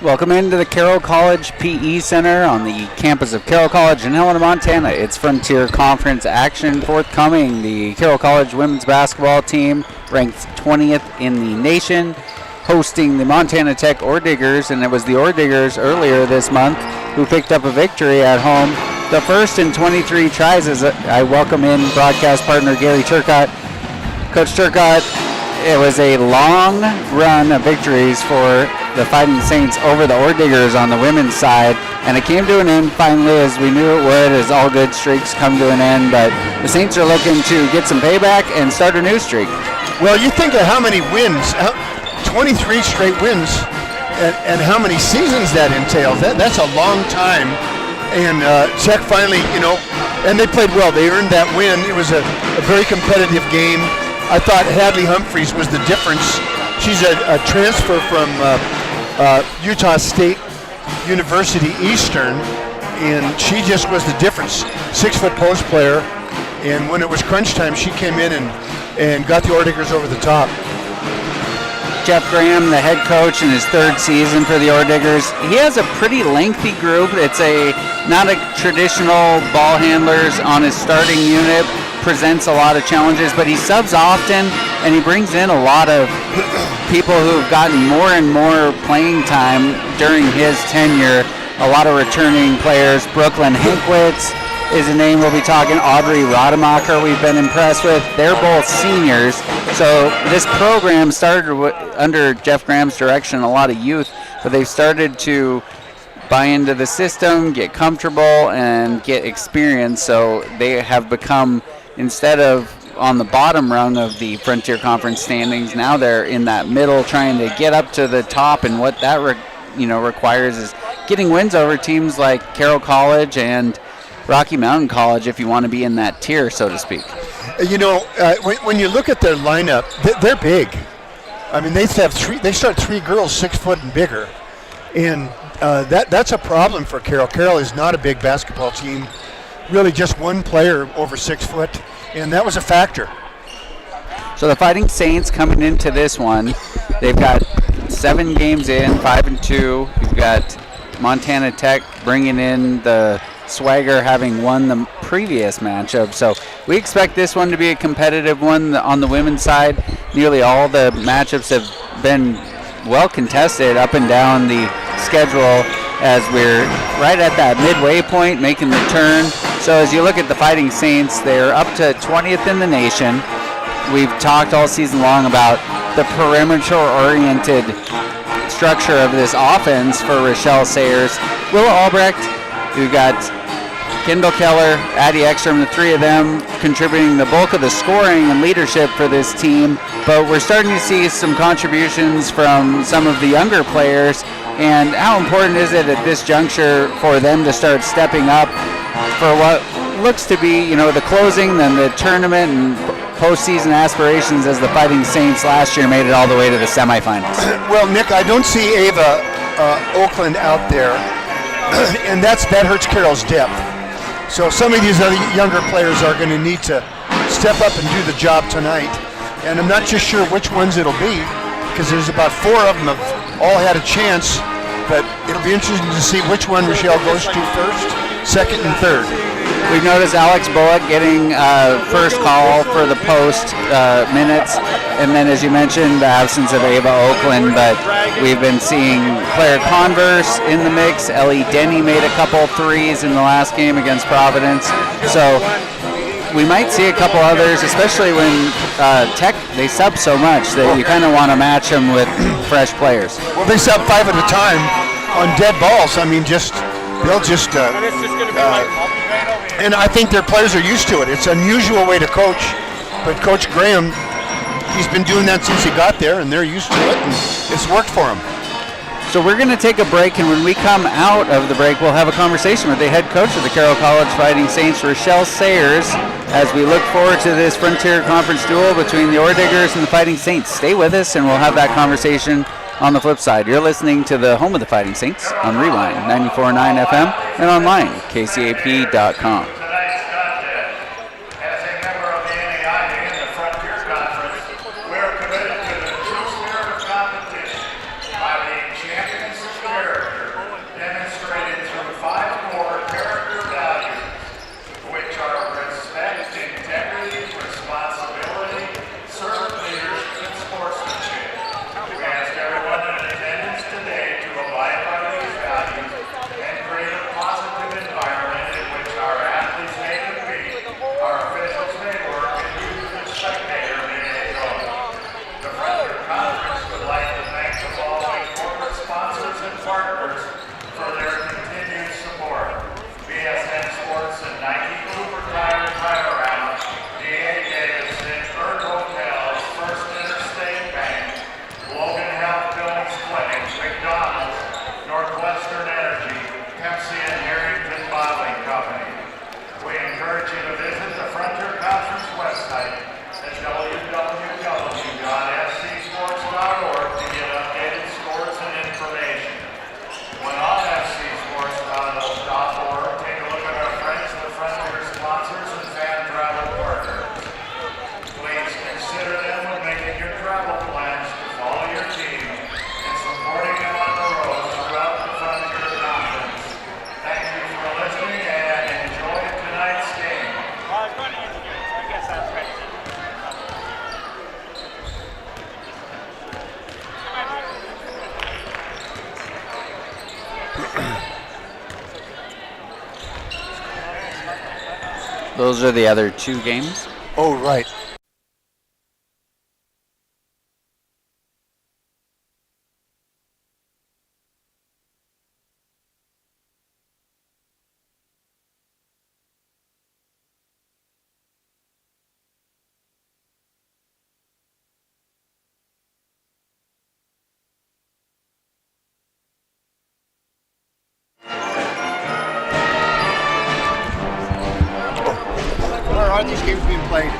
Welcome into the Carroll College PE Center on the campus of Carroll College in Helena, Montana. It's Frontier Conference action forthcoming. The Carroll College women's basketball team ranked 20th in the nation, hosting the Montana Tech Ore Diggers, and it was the Ore Diggers earlier this month who picked up a victory at home. The first in 23 tries. As I welcome in broadcast partner Gary Turcotte. Coach Turcotte, it was a long run of victories for the Fighting Saints over the Ore Diggers on the women's side, and it came to an end finally, as we knew it would, as all good streaks come to an end. But the Saints are looking to get some payback and start a new streak. Well, you think of how many wins, 23 straight wins, and how many seasons that entails. That's a long time. And Tech finally, and they played well. They earned that win. It was a very competitive game. I thought Hadley Humphreys was the difference. She's a transfer from Utah State University Eastern, and she just was the difference. 6-foot post player, and when it was crunch time, she came in and got the Ore Diggers over the top. Jeff Graham, the head coach in his third season for the Ore Diggers, he has a pretty lengthy group. It's not a traditional ball handlers on his starting unit, presents a lot of challenges, but he subs often, and he brings in a lot of people who have gotten more and more playing time during his tenure. A lot of returning players. Brooklyn Hankwitz is a name we'll be talking. Audrey Rademacher we've been impressed with. They're both seniors. So this program started under Jeff Graham's direction, a lot of youth, but they've started to buy into the system, get comfortable, and get experience. So they have become, instead of on the bottom rung of the Frontier Conference standings, now they're in that middle trying to get up to the top, and what that requires is getting wins over teams like Carroll College and Rocky Mountain College if you want to be in that tier, so to speak. When you look at their lineup, they're big. I mean, they start 3 girls 6 foot and bigger, and that's a problem for Carroll. Carroll is not a big basketball team. Really just one player over 6 foot, and that was a factor. So the Fighting Saints coming into this one, they've got 7 games in, 5-2. You've got Montana Tech bringing in the swagger, having won the previous matchup. So we expect this one to be a competitive one on the women's side. Nearly all the matchups have been well contested up and down the schedule, as we're right at that midway point, making the turn. So as you look at the Fighting Saints, they're up to 20th in the nation. We've talked all season long about the perimeter-oriented structure of this offense for Rochelle Sayers. Willa Albrecht, we've got Kendall Keller, Addie Ekstrom, the 3 of them contributing the bulk of the scoring and leadership for this team. But we're starting to see some contributions from some of the younger players. And how important is it at this juncture for them to start stepping up for what looks to be, the closing, then the tournament and postseason aspirations, as the Fighting Saints last year made it all the way to the semifinals? Well, Nick, I don't see Ava Oakland out there, and that hurts Carroll's depth. So some of these other younger players are going to need to step up and do the job tonight. And I'm not just sure which ones it'll be, because there's about 4 of them have all had a chance, but it'll be interesting to see which one Rochelle goes to first, second, and third. We've noticed Alex Bullock getting first call for the post minutes, and then, as you mentioned, the absence of Ava Oakland, but we've been seeing Claire Converse in the mix. Ellie Denny made a couple threes in the last game against Providence, so we might see a couple others, especially when Tech, they sub so much that you kind of want to match them with fresh players. Well, they sub 5 at a time on dead balls. I mean, they'll just and I think their players are used to it. It's an unusual way to coach, but Coach Graham, he's been doing that since he got there, and they're used to it, and it's worked for him. So we're going to take a break, and when we come out of the break, we'll have a conversation with the head coach of the Carroll College Fighting Saints, Rochelle Sayers, as we look forward to this Frontier Conference duel between the Ore Diggers and the Fighting Saints. Stay with us, and we'll have that conversation on the flip side. You're listening to the home of the Fighting Saints on Rewind 94.9 FM and online, kcap.com. Champions, Those are the other 2 games. Oh, right. Where are these games being played?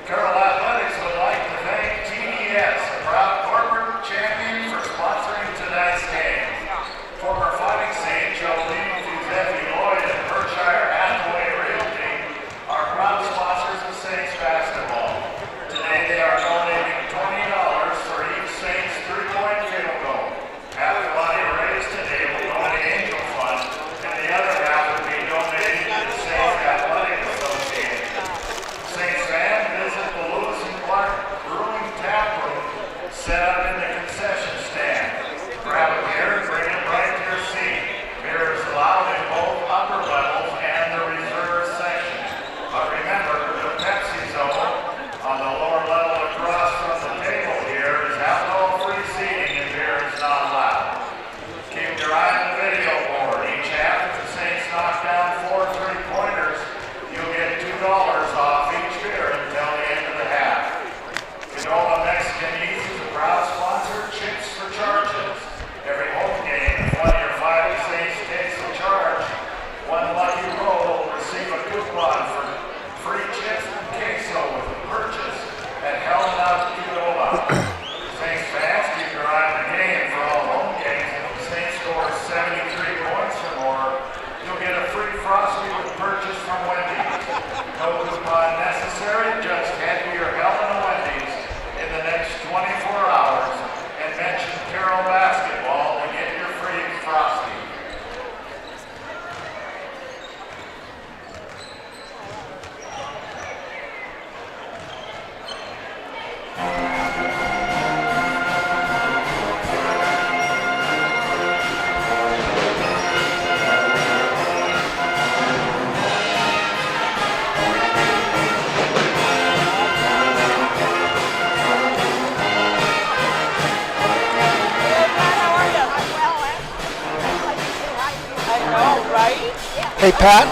Carroll Athletics would like to thank TDS, a proud corporate champion, for sponsoring tonight's game. Former Fighting Saint Jolene Giuseppe Lloyd and Berkshire Hathaway Realty are proud sponsors of Saints basketball. Today they are donating $20 for each Saints 3-point field goal. Half the money raised today will go to the Angel Fund, and the other half will be donated to the Saints Athletic Association. Saints fans, visit the Lewis and Clark Brewing Tap Room set up in the concession stand. Grab a beer and bring it right to your seat. Beer is allowed in both upper levels and the reserve section. But remember, the Pepsi zone on the lower level across from the table here is alcohol-free seating and beer is not allowed. Keep your eye on the video board. Each half, if the Saints knock down 4 3-pointers, you'll get $2 off each beer until the end of the half. Canola Mexican Eats is a proud sponsor of Chips for Charges. Every home game, if one of your Fighting Saints takes a charge, one lucky roll will receive a coupon for free chips and queso with a purchase at Helena Canola. Saints fans, keep your eye on the game for all home games. If the Saints score 73 points or more, you'll get a free Frosty with purchase from Wendy's. No coupon necessary, just head to your Helena Wendy's in the next 24 hours and mention Carroll Basketball to get your free Frosty. Hey, Pat.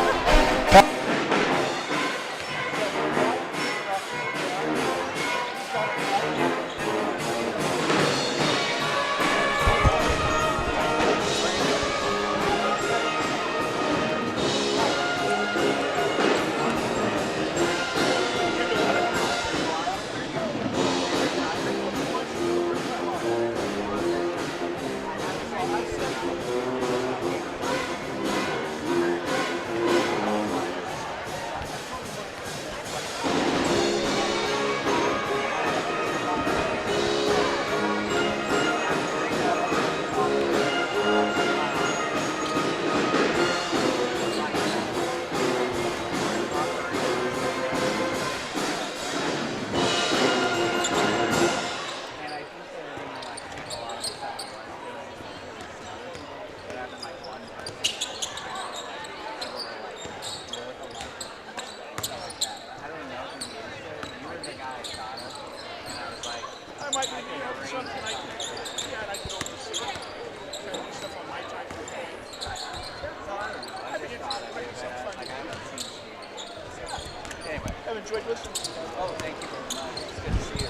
enjoyed listening to you. Oh, thank you very much. It's good to see you.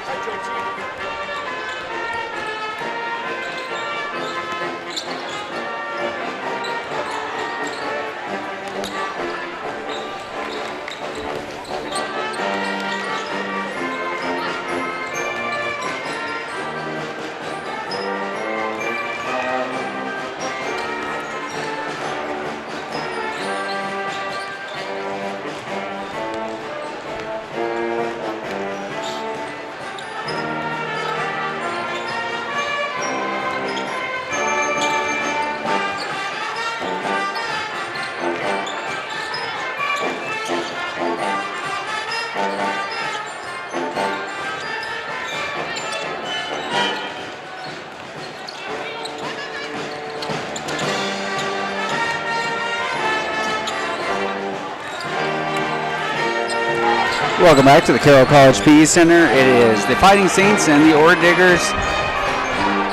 I enjoyed seeing you. Welcome back to the Carroll College PE Center. It is the Fighting Saints and the Ore Diggers.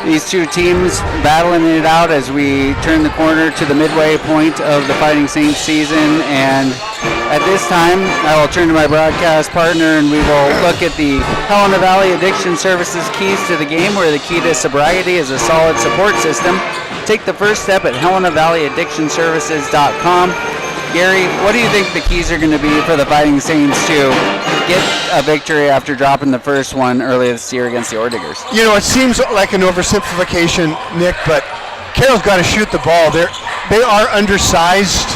These two teams battling it out as we turn the corner to the midway point of the Fighting Saints season. And at this time, I will turn to my broadcast partner and we will look at the Helena Valley Addiction Services keys to the game, where the key to sobriety is a solid support system. Take the first step at HelenaValleyAddictionServices.com. Gary, what do you think the keys are going to be for the Fighting Saints to get a victory after dropping the first one earlier this year against the Ore Diggers? You know, it seems like an oversimplification, Nick, but Carroll's got to shoot the ball. They are undersized,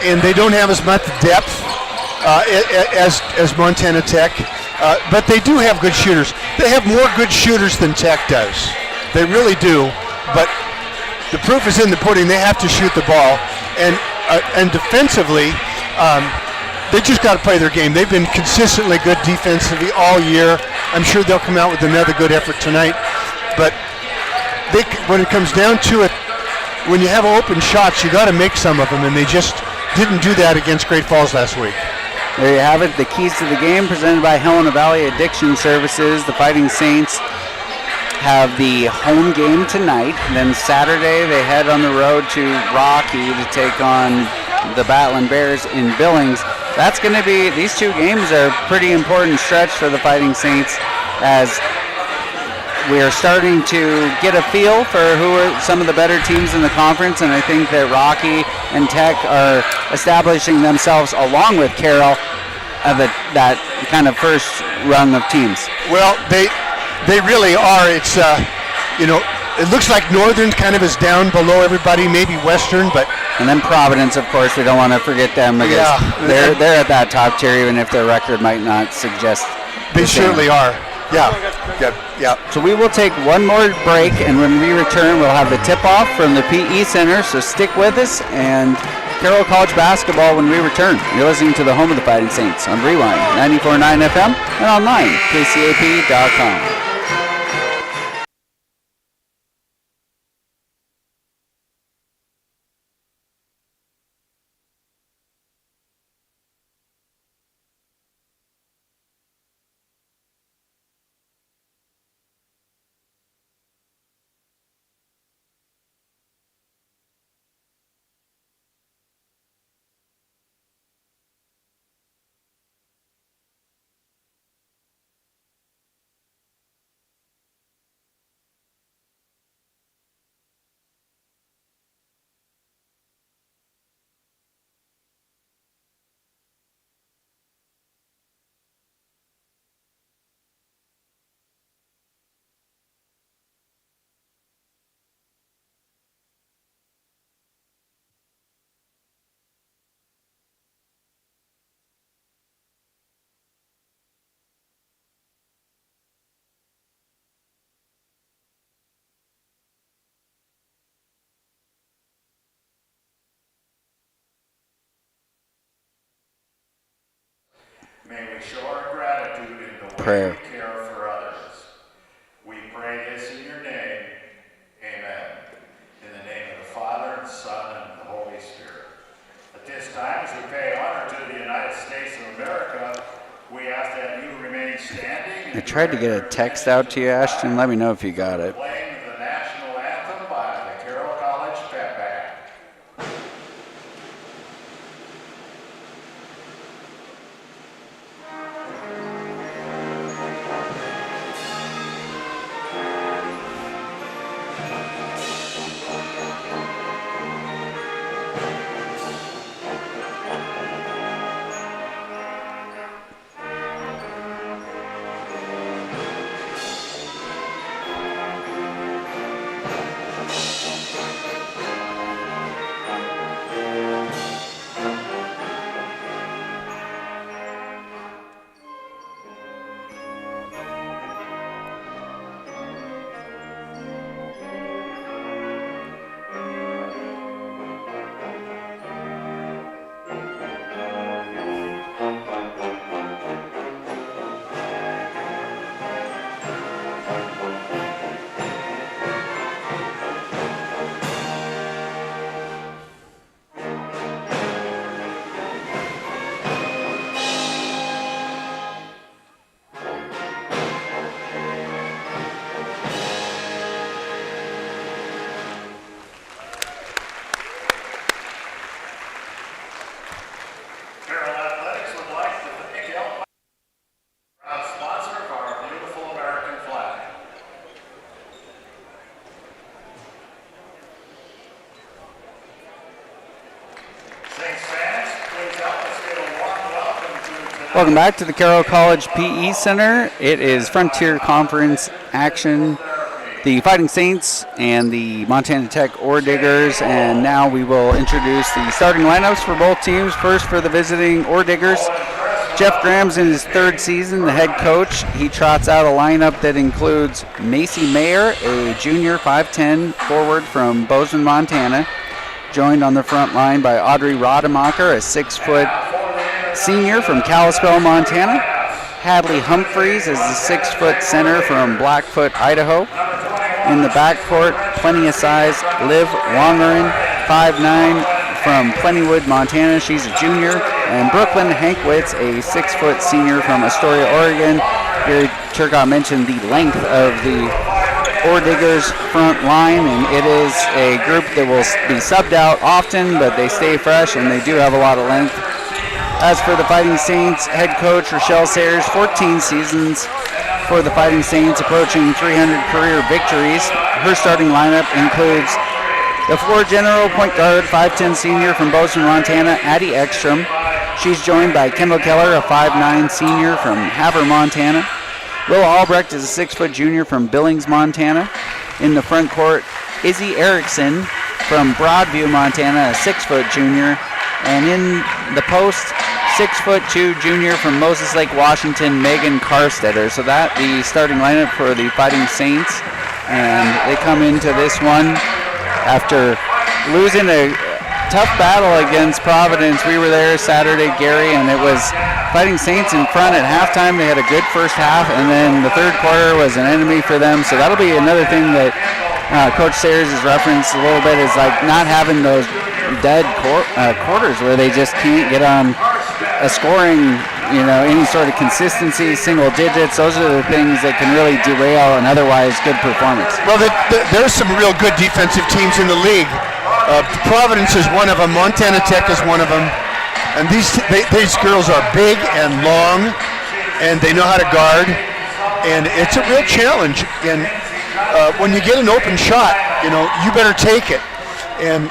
and they don't have as much depth as Montana Tech, but they do have good shooters. They have more good shooters than Tech does. They really do, but the proof is in the pudding. They have to shoot the ball, and defensively, they just got to play their game. They've been consistently good defensively all year. I'm sure they'll come out with another good effort tonight. But when it comes down to it, when you have open shots, you got to make some of them, and they just didn't do that against Great Falls last week. There you have it, the keys to the game presented by Helena Valley Addiction Services. The Fighting Saints have the home game tonight. Then Saturday they head on the road to Rocky to take on the Battling Bears in Billings. That's going to be, these two games are a pretty important stretch for the Fighting Saints, as we are starting to get a feel for who are some of the better teams in the conference, and I think that Rocky and Tech are establishing themselves along with Carroll of that kind of first rung of teams. Well, they really are. It's it looks like Northern kind of is down below everybody, maybe Western, but and then Providence, of course, we don't want to forget them because they're at that top tier, even if their record might not suggest. They certainly are. Yeah. So we will take one more break, and when we return, we'll have the tip-off from the PE Center. So stick with us, and Carroll College basketball when we return. You're listening to the home of the Fighting Saints on Rewind 94.9 FM and online kcap.com. May we show our gratitude in the way Prayer. we care for others. We pray this in your name. Amen. In the name of the Father, and Son, and the Holy Spirit. At this time, as we pay honor to the United States of America, we ask that you remain standing. I tried to get a text out to you, Ashton. Let me know if you got it. Playing the national anthem by the Carroll College Pep Band. Welcome back to the Carroll College PE Center. It is Frontier Conference action. The Fighting Saints and the Montana Tech Ore Diggers, and now we will introduce the starting lineups for both teams. First for the visiting Ore Diggers, Jeff Graham's in his 3rd season, the head coach. He trots out a lineup that includes Macy Mayer, a junior 5'10 forward from Bozeman, Montana, joined on the front line by Audrey Rademacher, a 6-foot senior from Kalispell, Montana. Hadley Humphreys is the 6-foot center from Blackfoot, Idaho. In the backcourt, plenty of size, Liv Wongeren, 5'9", from Plentywood, Montana. She's a junior. And Brooklyn Hankwitz, a 6-foot senior from Astoria, Oregon. Gary Turcotte mentioned the length of the Ore Diggers front line, and it is a group that will be subbed out often, but they stay fresh and they do have a lot of length. As for the Fighting Saints, head coach Rochelle Sayers, 14 seasons for the Fighting Saints, approaching 300 career victories. Her starting lineup includes the floor general point guard, 5'10 senior from Bozeman, Montana, Addie Ekstrom. She's joined by Kendall Keller, a 5'9 senior from Havre, Montana. Willa Albrecht is a 6-foot junior from Billings, Montana. In the front court, Izzy Erickson from Broadview, Montana, a 6-foot junior. And in the post, 6'2" junior from Moses Lake, Washington, Megan Carstetter. So that the starting lineup for the Fighting Saints. And they come into this one after losing a tough battle against Providence. We were there Saturday, Gary, and it was Fighting Saints in front at halftime. They had a good first half, and then the third quarter was an enemy for them. So that'll be another thing that Coach Sayers has referenced a little bit, is like not having those dead quarters where they just can't get on a scoring, any sort of consistency, single digits. Those are the things that can really derail an otherwise good performance. Well, there's some real good defensive teams in the league. Providence is one of them. Montana Tech is one of them. And these girls are big and long, and they know how to guard. And it's a real challenge. And when you get an open shot, you better take it. And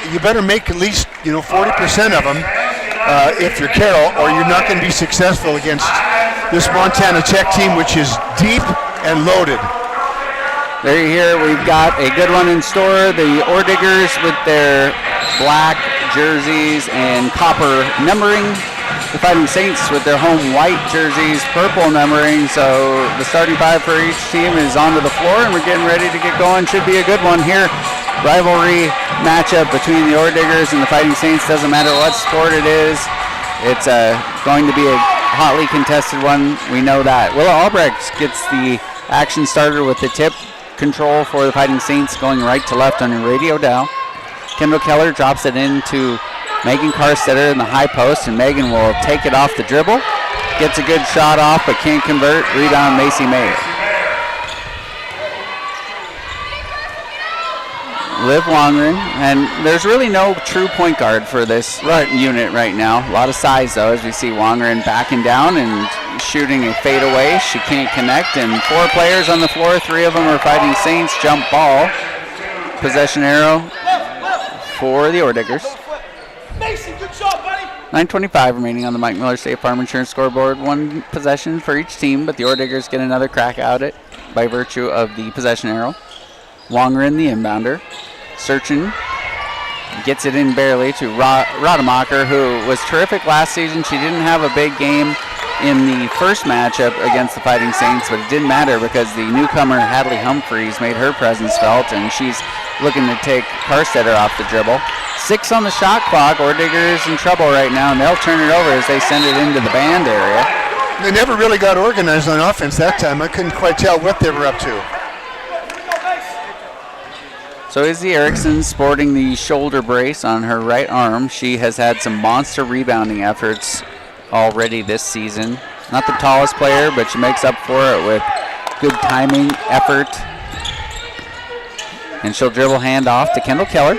you better make at least 40% of them if you're Carroll, or you're not going to be successful against this Montana Tech team, which is deep and loaded. There you hear, we've got a good one in store. The Ore Diggers with their black jerseys and copper numbering. The Fighting Saints with their home white jerseys, purple numbering. So the starting 5 for each team is onto the floor, and we're getting ready to get going. Should be a good one here. Rivalry matchup between the Ore Diggers and the Fighting Saints. Doesn't matter what sport it is. It's going to be a hotly contested one. We know that. Willa Albrecht gets the action started with the tip control for the Fighting Saints, going right to left on your radio dial. Kendall Keller drops it into Megan Carstetter in the high post, and Megan will take it off the dribble. Gets a good shot off, but can't convert. Rebound, Macy Mayer. Liv Wongren, and there's really no true point guard for this unit right now. A lot of size, though, as we see Wongren backing down and shooting a fadeaway. She can't connect, and 4 players on the floor. 3 of them are Fighting Saints. Jump ball. Possession arrow for the Ore Diggers. Mason, good job, buddy. 9:25 remaining on the Mike Miller State Farm Insurance scoreboard. 1 possession for each team, but the Ore Diggers get another crack at it by virtue of the possession arrow. Wongren, the inbounder, searching, gets it in barely to Rademacher, who was terrific last season. She didn't have a big game in the first matchup against the Fighting Saints, but it didn't matter because the newcomer Hadley Humphreys made her presence felt, and she's looking to take Carstetter off the dribble. 6 on the shot clock. Ore Diggers in trouble right now, and they'll turn it over as they send it into the band area. They never really got organized on offense that time. I couldn't quite tell what they were up to. So Izzy Erickson sporting the shoulder brace on her right arm. She has had some monster rebounding efforts already this season. Not the tallest player, but she makes up for it with good timing, effort. And she'll dribble hand off to Kendall Keller.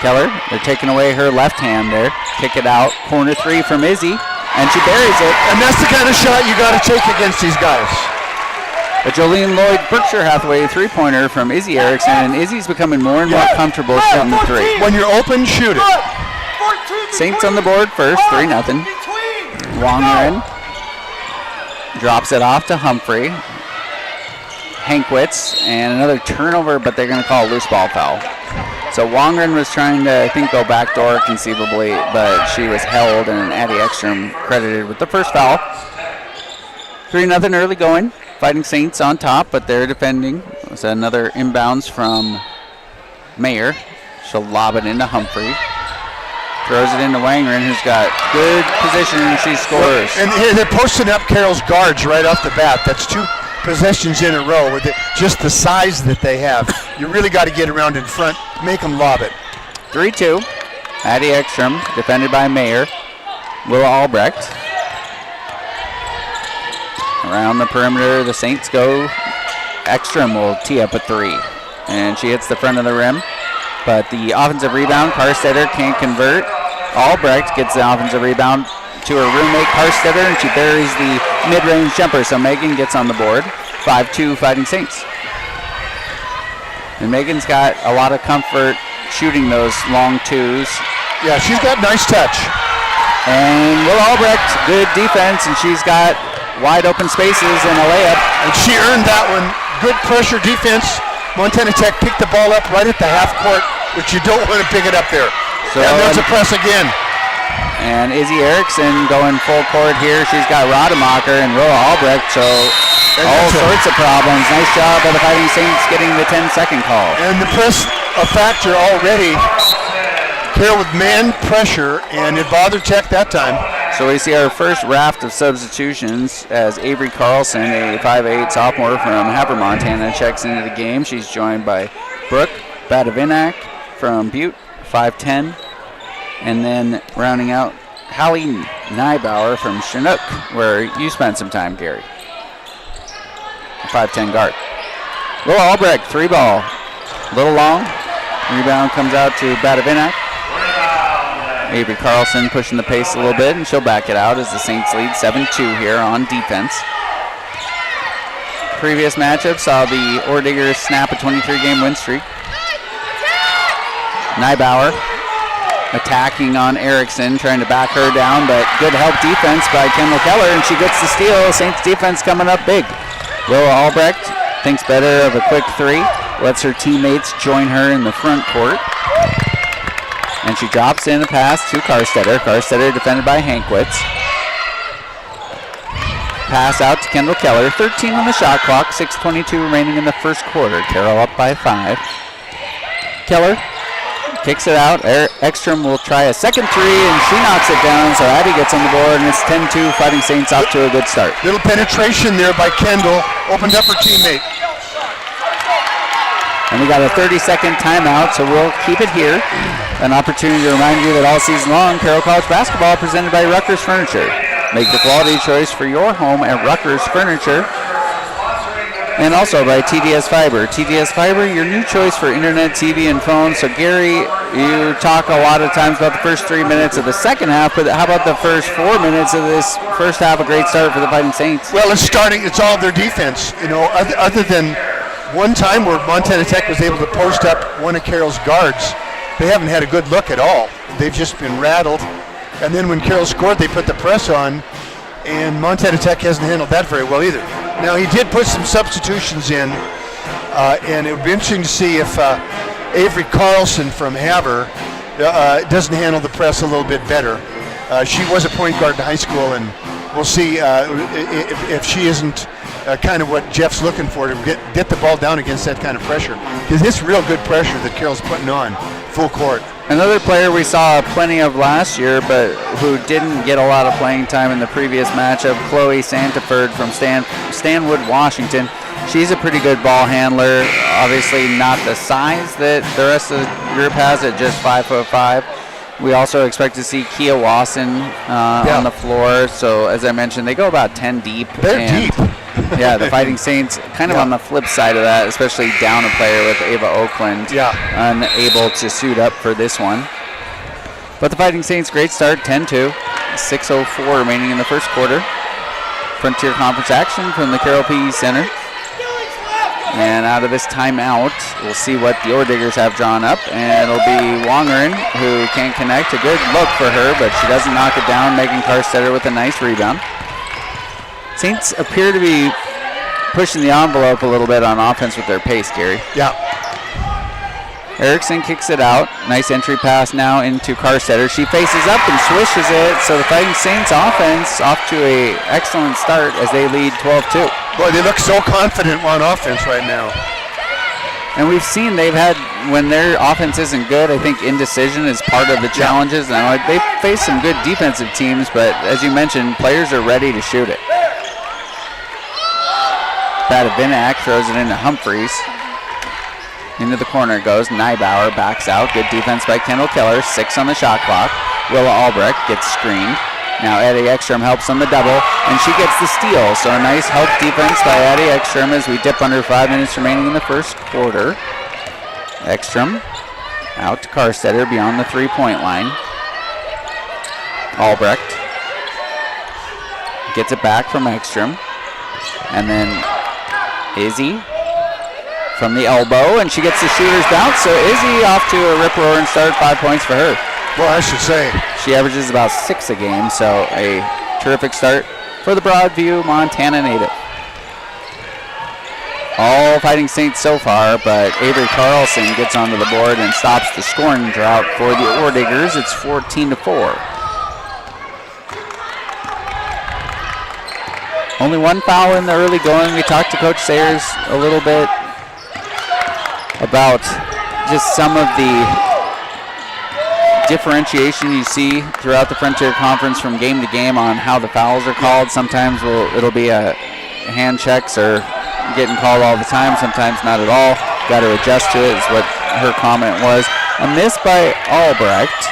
Keller, they're taking away her left hand there. Kick it out. Corner 3 from Izzy, and she buries it. And that's the kind of shot you got to take against these guys. A Jolene Lloyd Berkshire Hathaway 3-pointer from Izzy Erickson, and Izzy's becoming more and more comfortable shooting the 3. When you're open, shoot it. Saints on the board first, 3-0. Wongren drops it off to Humphrey. Hankwitz, and another turnover, but they're going to call a loose ball foul. So Wongren was trying to, I think, go backdoor conceivably, but she was held, and Addie Ekstrom credited with the first foul. 3-0 early going. Fighting Saints on top, but they're defending. It's another inbounds from Mayer. She'll lob it into Humphrey. Throws it into Wangren, who's got good position, and she scores. And they're posting up Carroll's guards right off the bat. That's 2 possessions in a row with just the size that they have. You really got to get around in front, make them lob it. 3-2. Addie Ekstrom, defended by Mayer. Willa Albrecht. Around the perimeter, the Saints go. Ekstrom will tee up a 3. And she hits the front of the rim. But the offensive rebound, Karstetter can't convert. Albrecht gets the offensive rebound to her roommate Karstetter, and she buries the mid-range jumper. So Megan gets on the board. 5-2 Fighting Saints. And Megan's got a lot of comfort shooting those long 2s. Yeah, she's got nice touch. And Will Albrecht, good defense, and she's got wide open spaces and a layup. And she earned that one. Good pressure defense. Montana Tech picked the ball up right at the half court, which you don't want to pick it up there. So, and there's a press again. And Izzy Erickson going full court here. She's got Rademacher and Willa Albrecht, so all sorts of problems. Nice job by the Fighting Saints getting the 10-second call. And the press a factor already. Carroll with man pressure, and it bothered Tech that time. So we see our first raft of substitutions as Avery Carlson, a 5'8 sophomore from Havre, Montana, checks into the game. She's joined by Brooke Badavinak from Butte, 5'10. And then rounding out Hallie Nybauer from Chinook, where you spent some time, Gary. 5'10 guard. Will Albrecht, 3-ball. A little long. Rebound comes out to Badavinak. Avery Carlson pushing the pace a little bit, and she'll back it out as the Saints lead 7-2 here on defense. Previous matchup saw the Orediggers snap a 23-game win streak. Nybauer attacking on Erickson, trying to back her down, but good help defense by Kendall Keller, and she gets the steal. Saints defense coming up big. Willa Albrecht thinks better of a quick 3, lets her teammates join her in the front court. And she drops in a pass to Karstetter. Karstetter defended by Hankwitz. Pass out to Kendall Keller. 13 on the shot clock. 6:22 remaining in the first quarter. Carroll up by 5. Keller kicks it out. Ekstrom will try a second 3, and she knocks it down. So Addie gets on the board, and it's 10-2. Fighting Saints off to a good start. Little penetration there by Kendall. Opened up her teammate. And we got a 30-second timeout, so we'll keep it here. An opportunity to remind you that all season long, Carroll College basketball presented by Rutgers Furniture. Make the quality choice for your home at Rutgers Furniture. And also by TDS Fiber. TDS Fiber, your new choice for internet, TV, and phone. So Gary, you talk a lot of times about the first 3 minutes of the second half, but how about the first 4 minutes of this first half? A great start for the Fighting Saints. Well, it's all their defense. You know, other than one time where Montana Tech was able to post up one of Carroll's guards, they haven't had a good look at all. They've just been rattled. And then when Carroll scored, they put the press on, and Montana Tech hasn't handled that very well either. Now, he did put some substitutions in, and it would be interesting to see if Avery Carlson from Havre doesn't handle the press a little bit better. She was a point guard in high school, and we'll see if she isn't kind of what Jeff's looking for to get the ball down against that kind of pressure. Because it's real good pressure that Carroll's putting on full court. Another player we saw plenty of last year, but who didn't get a lot of playing time in the previous matchup, Chloe Santaford from Stanwood, Washington. She's a pretty good ball handler. Obviously not the size that the rest of the group has at just 5'5". We also expect to see Kia Wasson on the floor. So as I mentioned, they go about 10 deep. They're deep. Yeah, the Fighting Saints kind of on the flip side of that, especially down a player with Ava Oakland, unable to suit up for this one. But the Fighting Saints, great start, 10-2, 6:04 remaining in the first quarter. Frontier Conference action from the Carroll PE Center. And out of this timeout, we'll see what the Orediggers have drawn up. And it'll be Wongeren who can't connect. A good look for her, but she doesn't knock it down, making Carstetter with a nice rebound. Saints appear to be pushing the envelope a little bit on offense with their pace, Gary. Yeah. Erickson kicks it out. Nice entry pass now into Carstetter. She faces up and swishes it. So the Fighting Saints offense off to an excellent start as they lead 12-2. Boy, they look so confident on offense right now. And we've seen they've had, when their offense isn't good, I think indecision is part of the challenges. And they face some good defensive teams, but as you mentioned, players are ready to shoot it. Badavinak throws it into Humphreys. Into the corner it goes. Nybauer backs out. Good defense by Kendall Keller. 6 on the shot clock. Willa Albrecht gets screened. Now Addie Ekstrom helps on the double, and she gets the steal. So a nice help defense by Addie Ekstrom as we dip under 5 minutes remaining in the first quarter. Ekstrom out to Carstetter beyond the 3-point line. Albrecht gets it back from Ekstrom. And then Izzy from the elbow, and she gets the shooter's bounce. So Izzy off to a rip-roaring start, 5 points for her. Well, I should say. She averages about 6 a game, so a terrific start for the Broadview, Montana native. All Fighting Saints so far, but Avery Carlson gets onto the board and stops the scoring drought for the Orediggers. It's 14-4. Only one foul in the early going. We talked to Coach Sayers a little bit about just some of the differentiation you see throughout the Frontier Conference from game to game on how the fouls are called. Sometimes it'll be a hand checks or getting called all the time, sometimes not at all. Got to adjust to it is what her comment was. A miss by Albrecht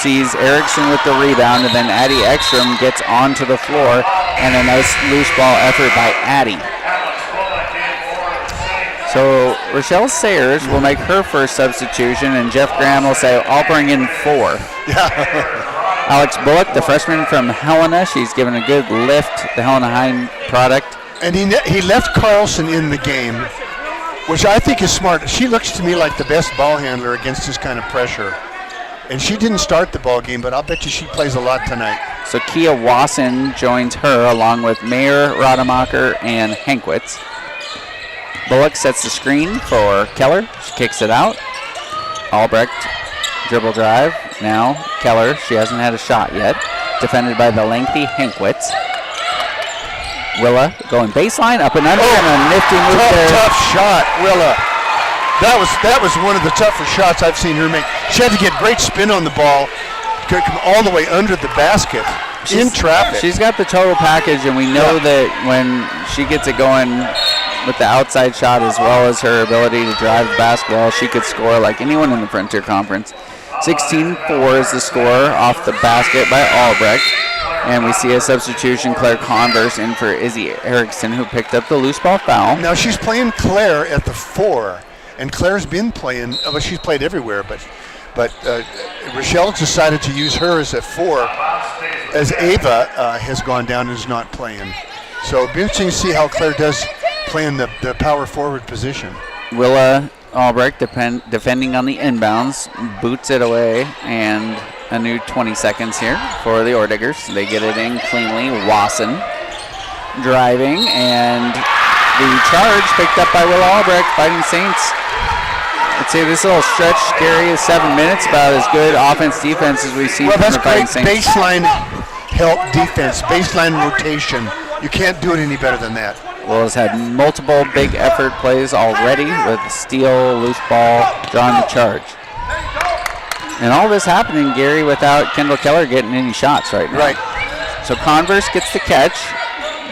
sees Erickson with the rebound, and then Addie Ekstrom gets onto the floor, and a nice loose ball effort by Addie. So Rochelle Sayers will make her first substitution, and Jeff Graham will say, I'll bring in 4. Yeah. Alex Bullock, the freshman from Helena, she's given a good lift, the Helena High product. And he left Carlson in the game, which I think is smart. She looks to me like the best ball handler against this kind of pressure. And she didn't start the ball game, but I'll bet you she plays a lot tonight. So Kia Wasson joins her along with Mayer, Rademacher, and Hankwitz. Bullock sets the screen for Keller. She kicks it out. Albrecht, dribble drive. Now Keller, she hasn't had a shot yet. Defended by the lengthy Hankwitz. Willa going baseline, up and under, and a nifty move there. Tough shot, Willa. That was one of the tougher shots I've seen her make. She had to get great spin on the ball, come all the way under the basket in traffic. She's got the total package, and we know that when she gets it going with the outside shot as well as her ability to drive the basketball, she could score like anyone in the Frontier Conference. 16-4 is the score off the basket by Albrecht. And we see a substitution, Claire Converse in for Izzy Erickson, who picked up the loose ball foul. Now she's playing Claire at the 4, and Claire's been playing, well, she's played everywhere, but Rochelle decided to use her as a 4, as Ava has gone down and is not playing. So it'll be interesting to see how Claire does play in the power forward position. Willa Albrecht defending on the inbounds, boots it away, and a new 20 seconds here for the Orediggers. They get it in cleanly. Wasson driving, and the charge picked up by Willa Albrecht. Fighting Saints, I'd say this little stretch, Gary, is 7 minutes, about as good offense-defense as we've seen from the Fighting Saints. Well, that's great baseline help defense, baseline rotation. You can't do it any better than that. Willa's had multiple big effort plays already with steal, loose ball, drawing the charge. And all this happening, Gary, without Kendall Keller getting any shots right now. Right. So Converse gets the catch.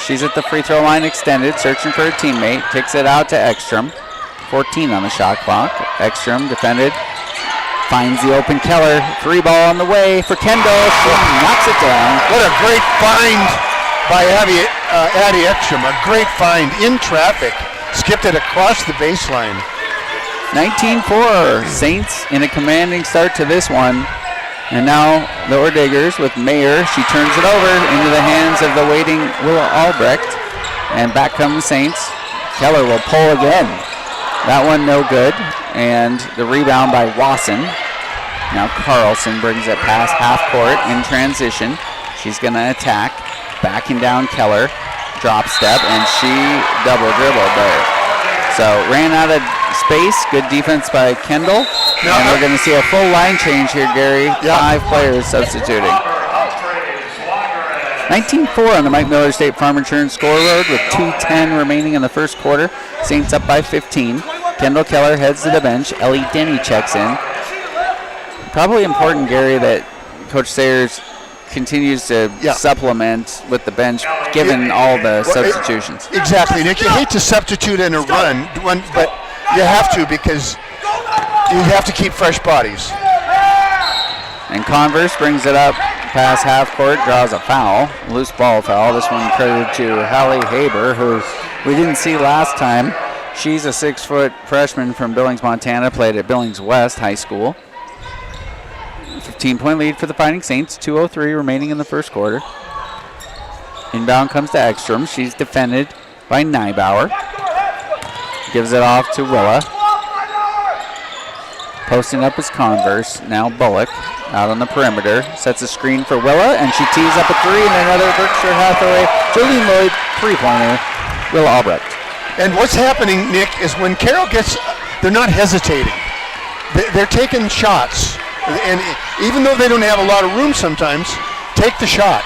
She's at the free throw line extended, searching for a teammate. Kicks it out to Ekstrom. 14 on the shot clock. Ekstrom defended. Finds the open Keller. 3 ball on the way for Kendall. She knocks it down. What a great find by Addie Ekstrom. A great find in traffic. Skipped it across the baseline. 19-4. Saints in a commanding start to this one. And now the Orediggers with Mayer. She turns it over into the hands of the waiting Willa Albrecht. And back come the Saints. Keller will pull again. That one no good. And the rebound by Wasson. Now Carlson brings it past half court in transition. She's going to attack. Backing down Keller. Drop step, and she double dribbled there. So ran out of space. Good defense by Kendall. And we're going to see a full line change here, Gary. 5 players substituting. 19-4 on the Mike Miller State Farm Insurance scoreboard with 2:10 remaining in the first quarter. Saints up by 15. Kendall Keller heads to the bench. Ellie Denny checks in. Probably important, Gary, that Coach Sayers continues to supplement with the bench, given all the substitutions. Exactly, Nick. You hate to substitute in a run, but you have to because you have to keep fresh bodies. And Converse brings it up past half court, draws a foul, loose ball foul. This one credited to Hallie Haber, who we didn't see last time. She's a 6-foot freshman from Billings, Montana, played at Billings West High School. 15-point lead for the Fighting Saints, 2:03 remaining in the first quarter. Inbound comes to Ekstrom. She's defended by Nybauer. Gives it off to Willa. Posting up is Converse. Now Bullock out on the perimeter. Sets a screen for Willa, and she tees up a three, and another Berkshire Hathaway. Jolene Lloyd, three-pointer. Willa Albrecht. And what's happening, Nick, is when Carroll gets, they're not hesitating. They're taking shots. And even though they don't have a lot of room sometimes, take the shot.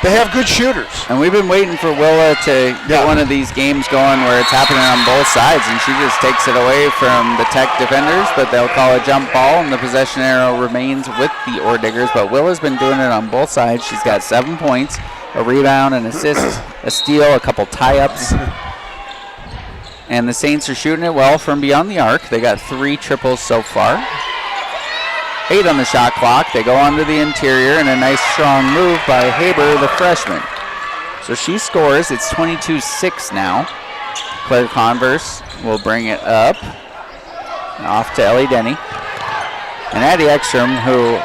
They have good shooters. And we've been waiting for Willa to get one of these games going where it's happening on both sides, and she just takes it away from the Tech defenders, but they'll call a jump ball, and the possession arrow remains with the Ore-Diggers. But Willa's been doing it on both sides. She's got 7 points, a rebound, an assist, a steal, a couple tie-ups. And the Saints are shooting it well from beyond the arc. They got 3 triples so far. 8 on the shot clock. They go onto the interior, and a nice strong move by Haber, the freshman. So she scores. It's 22-6 now. Claire Converse will bring it up. Off to Ellie Denny. And Addie Ekstrom, who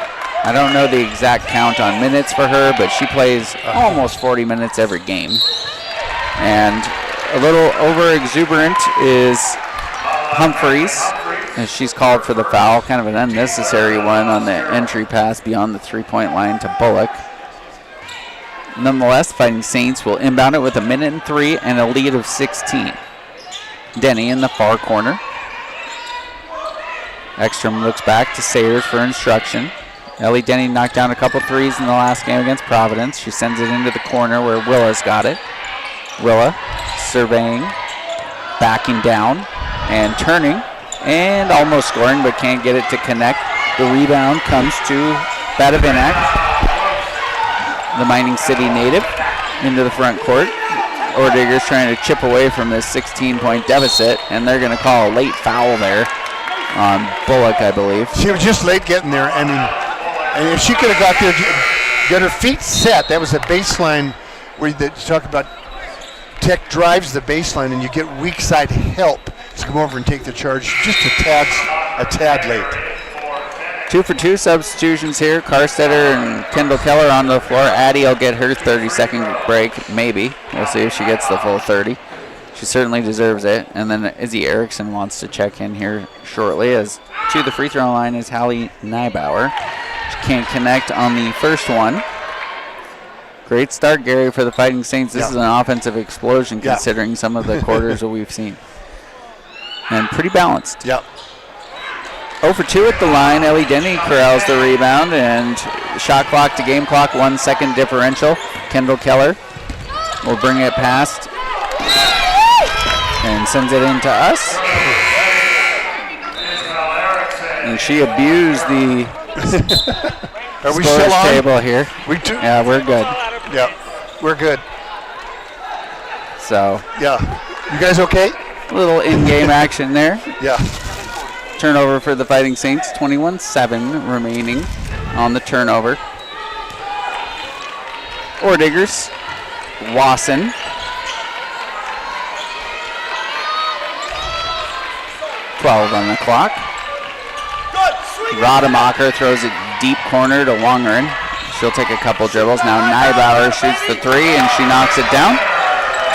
I don't know the exact count on minutes for her, but she plays almost 40 minutes every game. And a little over-exuberant is Humphreys, as she's called for the foul, kind of an unnecessary one on the entry pass beyond the three-point line to Bullock. Nonetheless, Fighting Saints will inbound it with 1:03 and a lead of 16. Denny in the far corner. Ekstrom looks back to Sayers for instruction. Ellie Denny knocked down a couple threes in the last game against Providence. She sends it into the corner where Willa's got it. Willa surveying, backing down, and turning. And almost scoring, but can't get it to connect. The rebound comes to Badavinak, the Mining City native, into the front court. Ore-Diggers trying to chip away from this 16-point deficit, and they're going to call a late foul there on Bullock, I believe. She was just late getting there. I mean, and if she could have got there, got her feet set, that was a baseline where you talk about Tech drives the baseline, and you get weak side help to come over and take the charge. Just a tad late. 2 for 2 substitutions here. Carstetter and Kendall Keller on the floor. Addie will get her 30-second break, maybe. We'll see if she gets the full 30. She certainly deserves it. And then Izzy Erickson wants to check in here shortly, as to the free throw line is Hallie Nybauer. She can't connect on the first one. Great start, Gary, for the Fighting Saints. This is an offensive explosion considering some of the quarters that we've seen. And pretty balanced. Yep. 0 for 2 at the line. Ellie Denny corrals the rebound, and shot clock to game clock, 1 second differential. Kendall Keller will bring it past and sends it into us. And she abused the Are we still on? Table here. Yeah, we're good. Yeah, we're good. So. Yeah. You guys okay? A little in-game action there. Yeah. Turnover for the Fighting Saints. 21-7 remaining on the turnover. Ore-Diggers. Wasson. $12 on the clock. Rademacher throws it deep corner to Wongren. She'll take a couple dribbles. Now Nybauer shoots the three, and she knocks it down.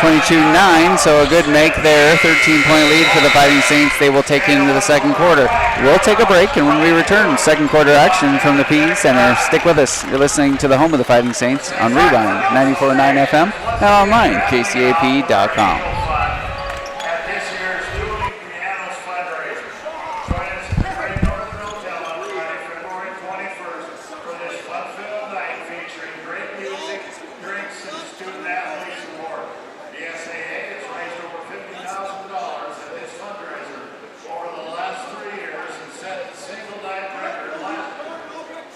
22-9, so a good make there. 13-point lead for the Fighting Saints. They will take into the second quarter. We'll take a break, and when we return, second quarter action from the PE Center. Stick with us. You're listening to the home of the Fighting Saints on Rewind 94.9 FM and online, kcap.com. At this year's Dueling Pianos fundraiser. Join us at the Great Northern Hotel on Friday, February 21st for this fun-filled night featuring great music, drinks, and student athletes award. The SAA has raised over $50,000 at this fundraiser over the last 3 years and set the single-night record last year.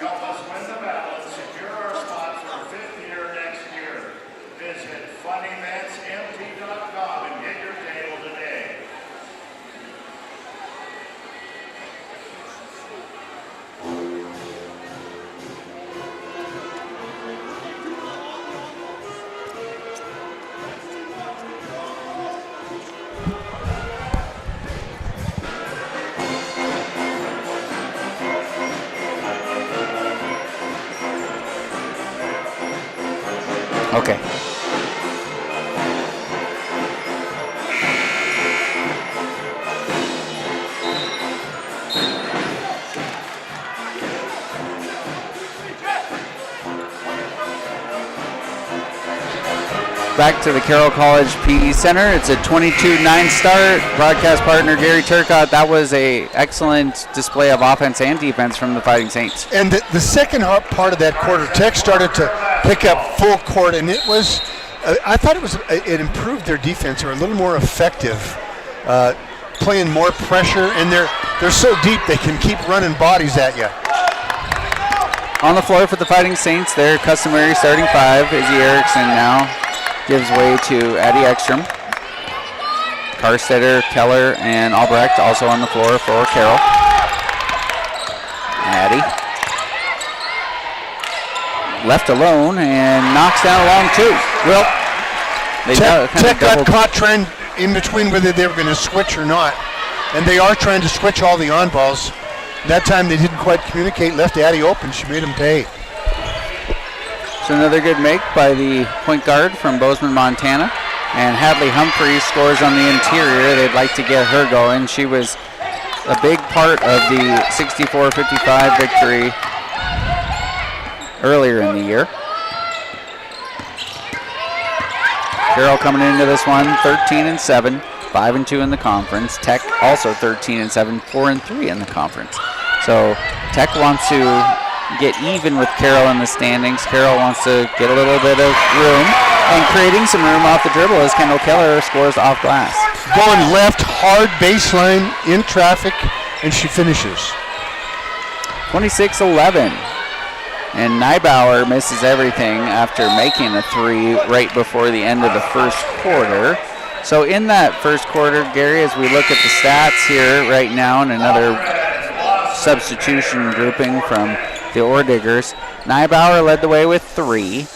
Help us win the battle and secure our spot for our 5th year next year. Visit funeventsmt.com and get your table today. Okay. Back to the Carroll College PE Center. It's a 22-9 start. Broadcast partner Gary Turcotte. That was a excellent display of offense and defense from the Fighting Saints. And the second part of that quarter, Tech started to pick up full court, and it was, I thought it improved their defense. They were a little more effective, playing more pressure, and they're so deep they can keep running bodies at you. On the floor for the Fighting Saints, their customary starting five. Izzy Erickson now gives way to Addie Ekstrom. Karstetter, Keller, and Albrecht also on the floor for Carroll. Addie left alone and knocks down a long two. Well, they Tech got caught trying in between whether they were going to switch or not, and they are trying to switch all the on balls. That time they didn't quite communicate, left Addie open. She made him pay. So another good make by the point guard from Bozeman, Montana. And Hadley Humphreys scores on the interior. They'd like to get her going. She was a big part of the 64-55 victory earlier in the year. Carroll coming into this one 13-7, 5-2 in the conference. Tech also 13-7, 4-3 in the conference. So Tech wants to get even with Carroll in the standings. Carroll wants to get a little bit of room, and creating some room off the dribble as Kendall Keller scores off glass. Going left, hard baseline, in traffic, and she finishes. 26-11. And Neibauer misses everything after making a three right before the end of the first quarter. So in that first quarter, Gary, as we look at the stats here right now, and another substitution grouping from the Orediggers, Neibauer led the way with 3.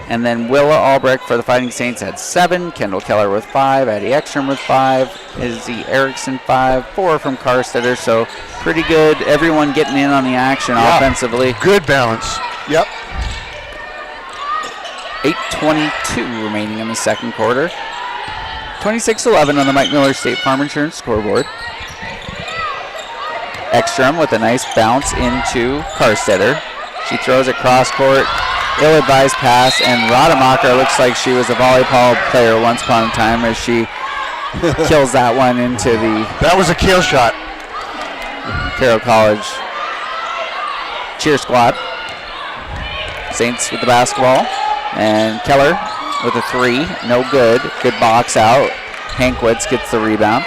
And then Willa Albrecht for the Fighting Saints had 7. Kendall Keller with 5. Addie Ekstrom with 5. Izzy Erickson 5. 4 from Karstetter. So pretty good. Everyone getting in on the action offensively. Good balance. Yep. 8:22 remaining in the second quarter. 26-11 on the Mike Miller State Farm Insurance scoreboard. Ekstrom with a nice bounce into Karstetter. She throws it cross court. Ill-advised pass, and Rademacher looks like she was a volleyball player once upon a time as she kills that one into the... That was a kill shot. Carroll College cheer squad. Saints with the basketball, and Keller with a 3, no good. Good box out. Hankwitz gets the rebound.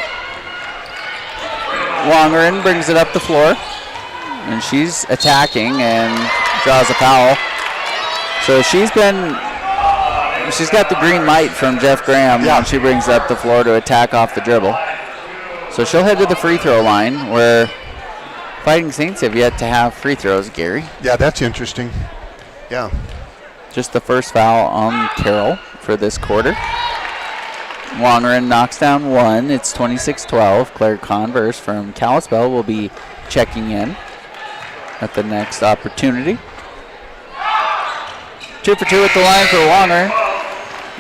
Wongeren brings it up the floor, and she's attacking and draws a foul. So she's got the green light from Jeff Graham when she brings it up the floor to attack off the dribble. So she'll head to the free throw line, where Fighting Saints have yet to have free throws, Gary. Yeah, that's interesting. Yeah. Just the first foul on Carroll for this quarter. Wongeren knocks down 1. It's 26-12. Claire Converse from Kalispell will be checking in at the next opportunity. 2 for 2 at the line for Wongeren.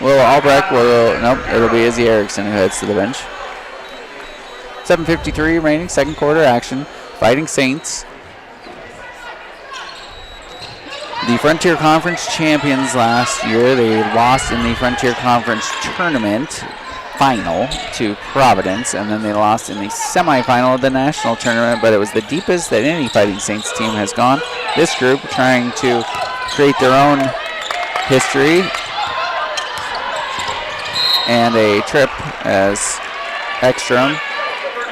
Will Albrecht will, nope, it'll be Izzy Erickson who heads to the bench. 7:53 remaining, second quarter action. Fighting Saints, the Frontier Conference champions last year. They lost in the Frontier Conference tournament final to Providence, and then they lost in the semifinal of the national tournament, but it was the deepest that any Fighting Saints team has gone. This group trying to create their own history and a trip as Ekstrom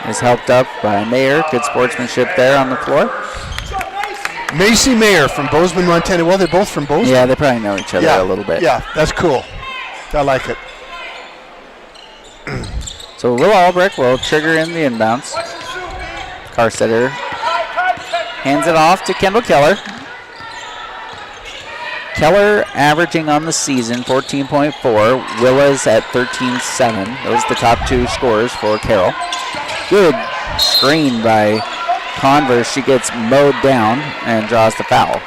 is helped up by Mayer. Good sportsmanship there on the floor. Macy Mayer from Bozeman, Montana. Well, they're both from Bozeman. Yeah, they probably know each other a little bit. Yeah, that's cool. I like it. So Will Albrecht will trigger in the inbounds. Carsetter hands it off to Kendall Keller. Keller averaging on the season 14.4. Willa's at 13.7. Those are the top two scorers for Carroll. Good screen by Converse. She gets mowed down and draws the foul.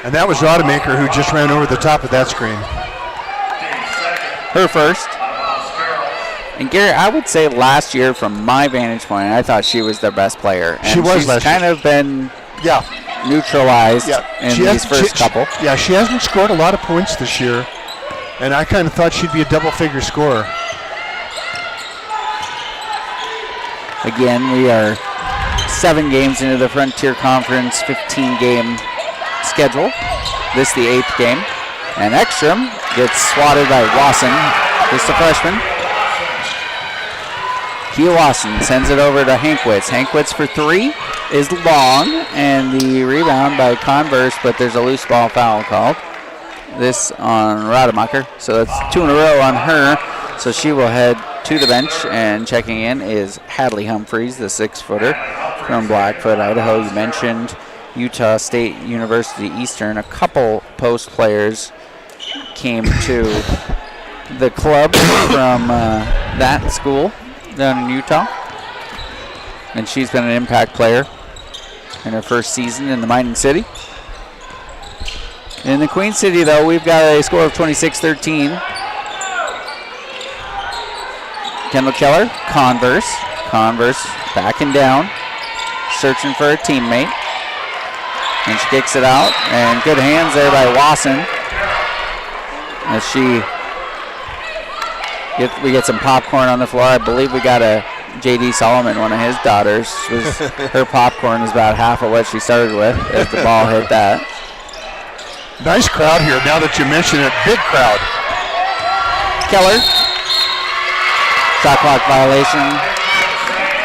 And that was Rodemaker who just ran over the top of that screen. Her first. And Gary, I would say last year from my vantage point, I thought she was their best player. And she was she's last kind year. of been Yeah. neutralized in these first couple. Yeah, she hasn't scored a lot of points this year. And I kind of thought she'd be a double-figure scorer. Again, we are 7 games into the Frontier Conference 15-game schedule. This the 8th game. And Ekstrom gets swatted by Wasson, just a freshman. Kia Wasson sends it over to Hankwitz. Hankwitz for 3 is long, and the rebound by Converse, but there's a loose ball foul called. This on Rademacher, so that's 2 in a row on her. So she will head to the bench, and checking in is Hadley Humphreys, the 6-footer from Blackfoot, Idaho. You mentioned Utah State University Eastern. A couple post players came to the club from that school down in Utah, and she's been an impact player in her first season in the Mining City. In the Queen City, though, we've got a score of 26-13. Kendall Keller, Converse backing down, searching for a teammate, and she kicks it out, and good hands there by Wasson as we get some popcorn on the floor. I believe we got a J.D. Solomon, one of his daughters. Her popcorn is about half of what she started with as the ball hit that. Nice crowd here, now that you mention it. Big crowd. Keller. Shot clock violation.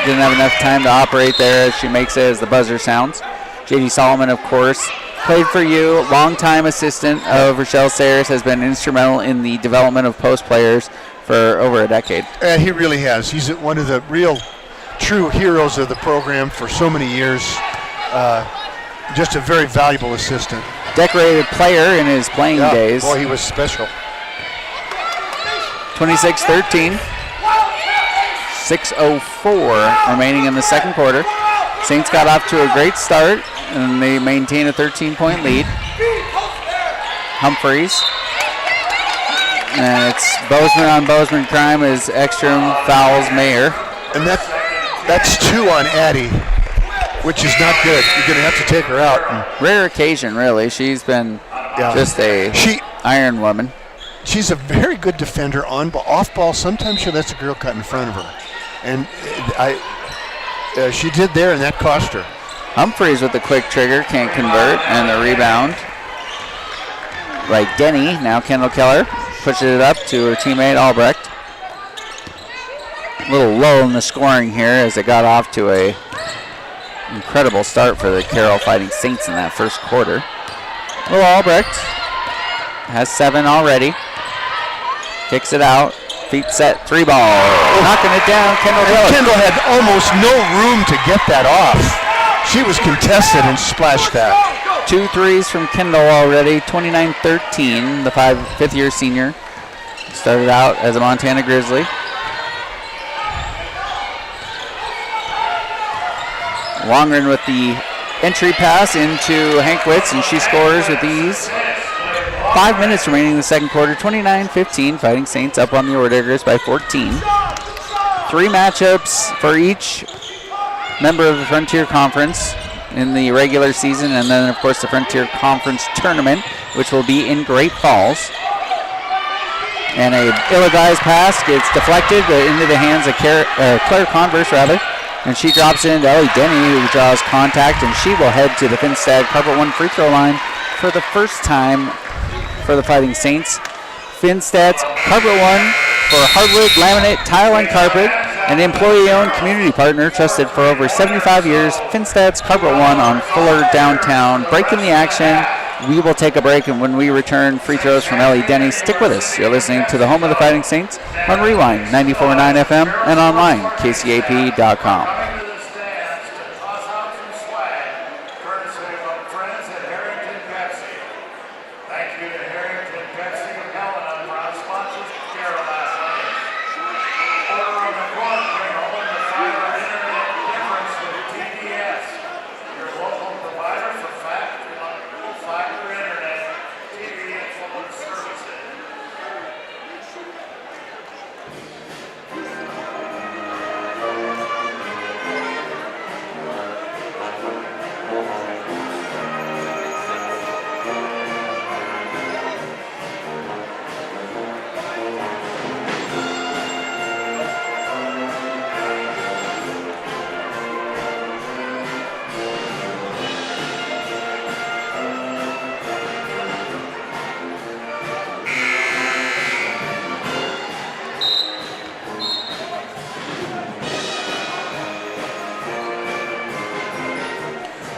Didn't have enough time to operate there as she makes it as the buzzer sounds. J.D. Solomon, of course, played for you. Longtime assistant of Rochelle Sayers, has been instrumental in the development of post players for over a decade. He really has. He's one of the real true heroes of the program for so many years. Just a very valuable assistant. Decorated player in his playing days. Boy, he was special. 26-13. 6:04 remaining in the second quarter. Saints got off to a great start, and they maintain a 13-point lead. Humphreys. And it's Bozeman on Bozeman crime as Ekstrom fouls Mayer. And that's 2 on Addie, which is not good. You're going to have to take her out. Rare occasion, really. She's been just a iron woman. She's a very good defender on off ball. Sometimes she lets a girl cut in front of her. And she did there, and that cost her. Humphreys with the quick trigger, can't convert, and the rebound by Denny. Now Kendall Keller pushes it up to her teammate Albrecht. A little low in the scoring here as it got off to a incredible start for the Carroll Fighting Saints in that first quarter. Will Albrecht has 7 already. Kicks it out. Feet set, 3 ball. Knocking it down, Kendall Keller. Kendall had almost no room to get that off. She was contested and splashed that. 2 threes from Kendall already, 29-13. The 5th-year senior started out as a Montana Grizzly. Longren with the entry pass into Hankwitz, and she scores with ease. 5 minutes remaining in the second quarter. 29-15. Fighting Saints up on the Orediggers by 14. 3 matchups for each member of the Frontier Conference in the regular season, and then, of course, the Frontier Conference Tournament, which will be in Great Falls. And a ill-advised pass gets deflected into the hands of Claire Converse, and she drops it into Ellie Denny, who draws contact, and she will head to the Finstad Carpet 1 free throw line for the first time for the Fighting Saints. Finstad's Carpet 1 for hardwood, laminate, tile, and carpet. An employee-owned community partner trusted for over 75 years. Finstad's Carpet 1 on Fuller downtown. Breaking the action. We will take a break, and when we return, free throws from Ellie Denny. Stick with us. You're listening to the home of the Fighting Saints on Rewind 94.9 FM and online, kcap.com. Coming to the stands to toss out some swag, courtesy of friends at Harrington Pepsi. Thank you to Harrington Pepsi of Helena, proud sponsors of Carroll Athletics. Order on the court, bring home the fiber internet difference with TDS. Your local provider for fiber internet, TV, and phone services.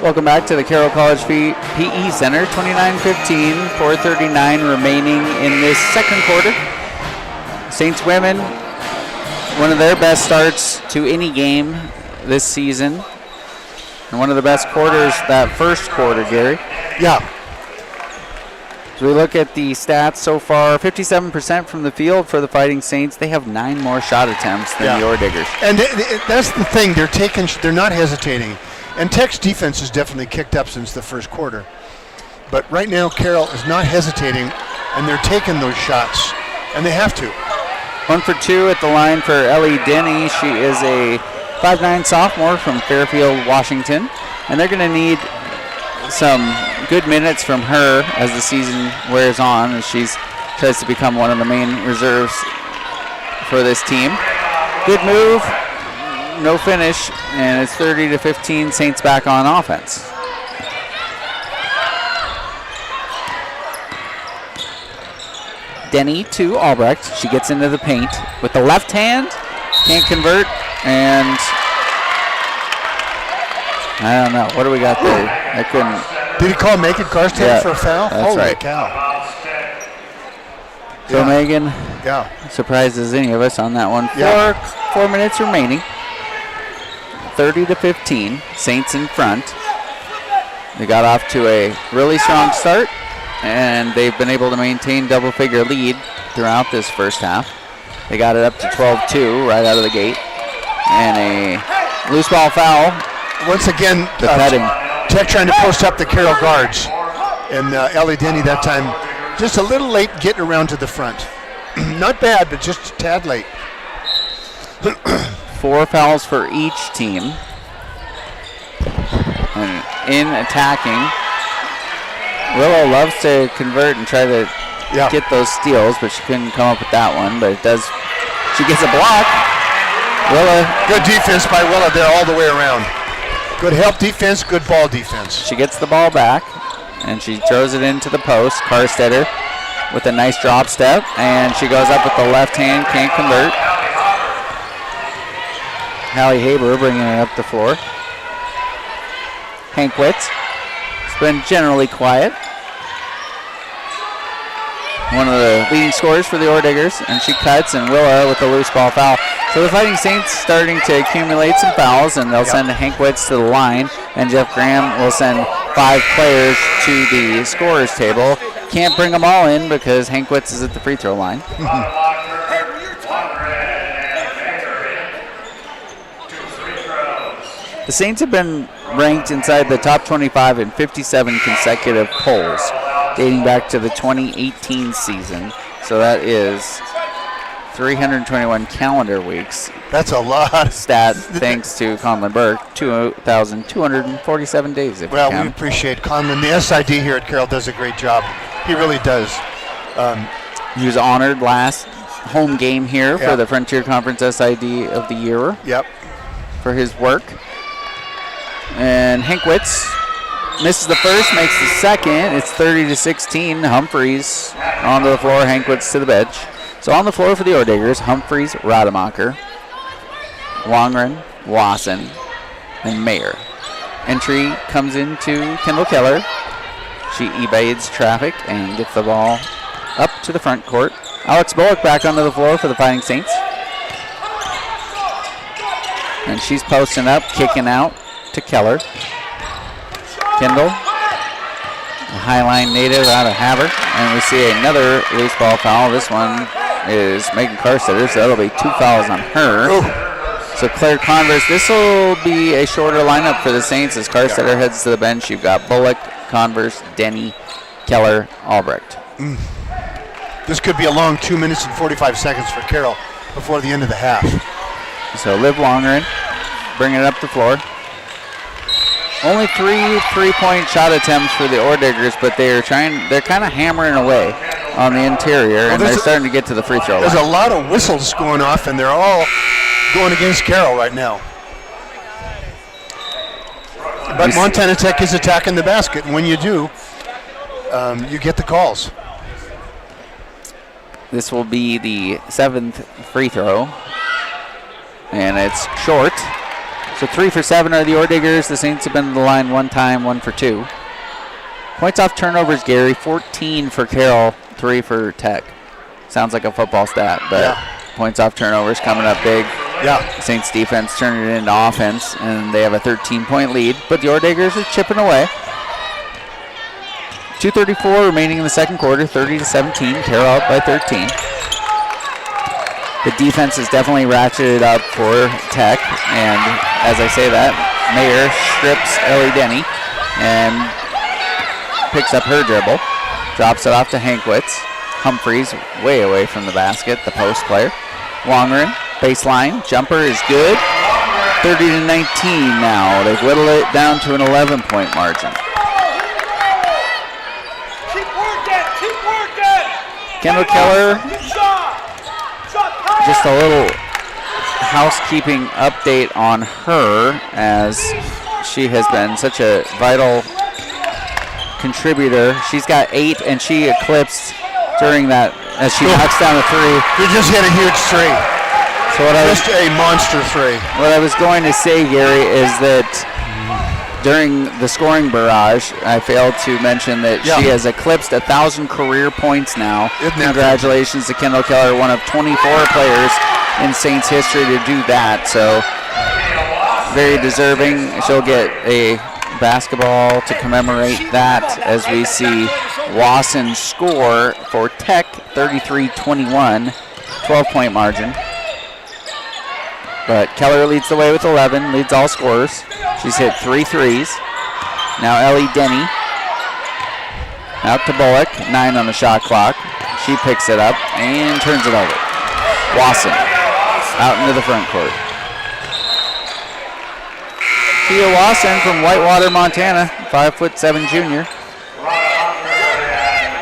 Welcome back to the Carroll College PE Center. 29-15, 4:39 remaining in this second quarter. Saints women, one of their best starts to any game this season. And one of the best quarters, that first quarter, Gary. Yeah. As we look at the stats so far, 57% from the field for the Fighting Saints. They have 9 more shot attempts than the Orediggers. And that's the thing. They're not hesitating. And Tech's defense has definitely kicked up since the first quarter. But right now, Carroll is not hesitating, and they're taking those shots, and they have to. 1 for 2 at the line for Ellie Denny. She is a 5'9" sophomore from Fairfield, Washington. And they're going to need some good minutes from her as the season wears on, as she tries to become one of the main reserves for this team. Good move. No finish, and it's 30-15. Saints back on offense. Denny to Albrecht. She gets into the paint with the left hand. Can't convert, and I don't know. What do we got there? I couldn't. Did he call Megan Karsten for a foul? That's Holy right. cow. So Megan surprises any of us on that one. 4 minutes remaining. 30-15, Saints in front. They got off to a really strong start, and they've been able to maintain double-figure lead throughout this first half. They got it up to 12-2 right out of the gate. And a loose ball foul. Once again, Tech trying to post up the Carroll guards. And Ellie Denny that time just a little late getting around to the front. Not bad, but just a tad late. 4 fouls for each team. And in attacking, Willow loves to convert and try to get those steals, but she couldn't come up with that one. But it does. She gets a block. Willow. Good defense by Willow there all the way around. Good help defense, good ball defense. She gets the ball back, and she throws it into the post. Karstetter with a nice drop step, and she goes up with the left hand, can't convert. Hallie Haber bringing it up the floor. Hankwitz has been generally quiet. One of the leading scorers for the Orediggers, and she cuts, and Willa with the loose ball foul. So the Fighting Saints starting to accumulate some fouls, and they'll send Hankwitz to the line, and Jeff Graham will send 5 players to the scorer's table. Can't bring them all in because Hankwitz is at the free throw line. The Saints have been ranked inside the top 25 in 57 consecutive polls. dating back to the 2018 season. So that is 321 calendar weeks. That's a lot. Stat thanks to Conlon Burke, 2,247 days. If Well, you we count. appreciate Conlon. The SID here at Carroll does a great job. He really does. He was honored last home game here Yeah. for the Frontier Conference SID of the year Yep. for his work. And Hankwitz misses the first, makes the second. It's 30-16. Humphreys onto the floor. Hankwitz to the bench. So on the floor for the Orediggers, Humphreys, Rademacher, Wongren, Wasson, and Mayer. Entry comes into Kendall Keller. She evades traffic and gets the ball up to the front court. Alex Bullock back onto the floor for the Fighting Saints. And she's posting up, kicking out to Keller. Kendall, a Highline native out of Havre. And we see another loose ball foul. This one is Megan Carstetter, so that'll be 2 fouls on her. Ooh. So Claire Converse, this will be a shorter lineup for the Saints as Carstetter heads to the bench. You've got Bullock, Converse, Denny, Keller, Albrecht. This could be a long 2 minutes and 45 seconds for Carroll before the end of the half. So Liv Longren bringing it up the floor. Only 3 3-point shot attempts for the Orediggers, but they're kind of hammering away on the interior, and they're starting to get to the free throw There's line. a lot of whistles going off, and they're all going against Carroll right now. But Montana Tech is attacking the basket, and when you do, you get the calls. This will be the 7th free throw, and it's short. So 3 for 7 are the Orediggers. The Saints have been to the line 1 time, 1 for 2. Points off turnovers, Gary, 14 for Carroll, 3 for Tech. Sounds like a football stat, but Yeah. points off turnovers coming up big. Yeah. Saints defense turning it into offense, and they have a 13-point lead. But the Orediggers are chipping away. 2:34 remaining in the second quarter, 30-17. Carroll up by 13. The defense is definitely ratcheted up for Tech, and as I say that, Mayer strips Ellie Denny and picks up her dribble, drops it off to Hankwitz. Humphreys way away from the basket, the post player. Wongren, baseline, jumper is good. 30-19 now. They've whittled it down to an 11-point margin. Keep working! Keep working! Kendall Keller, Good shot! Shot high! just a little housekeeping update on her, as she has been such a vital contributor. She's got 8, and she eclipsed during that as she knocks down a 3. You just hit a huge three. So what Just a monster three. I was going to say, Gary, is that during the scoring barrage, I failed to mention that Yeah. she has eclipsed 1,000 career points now. Isn't that Congratulations to Kendall Keller, one of 24 players in Saints history to do that. So very deserving. She'll get a basketball to commemorate that as we see Wasson score for Tech, 33-21, 12-point margin. But Keller leads the way with 11, leads all scorers. She's hit 3 threes. Now Ellie Denny. Out to Bullock, 9 on the shot clock. She picks it up and turns it over. Wasson out into the front court. Tia Wasson from Whitewater, Montana, 5'7" junior.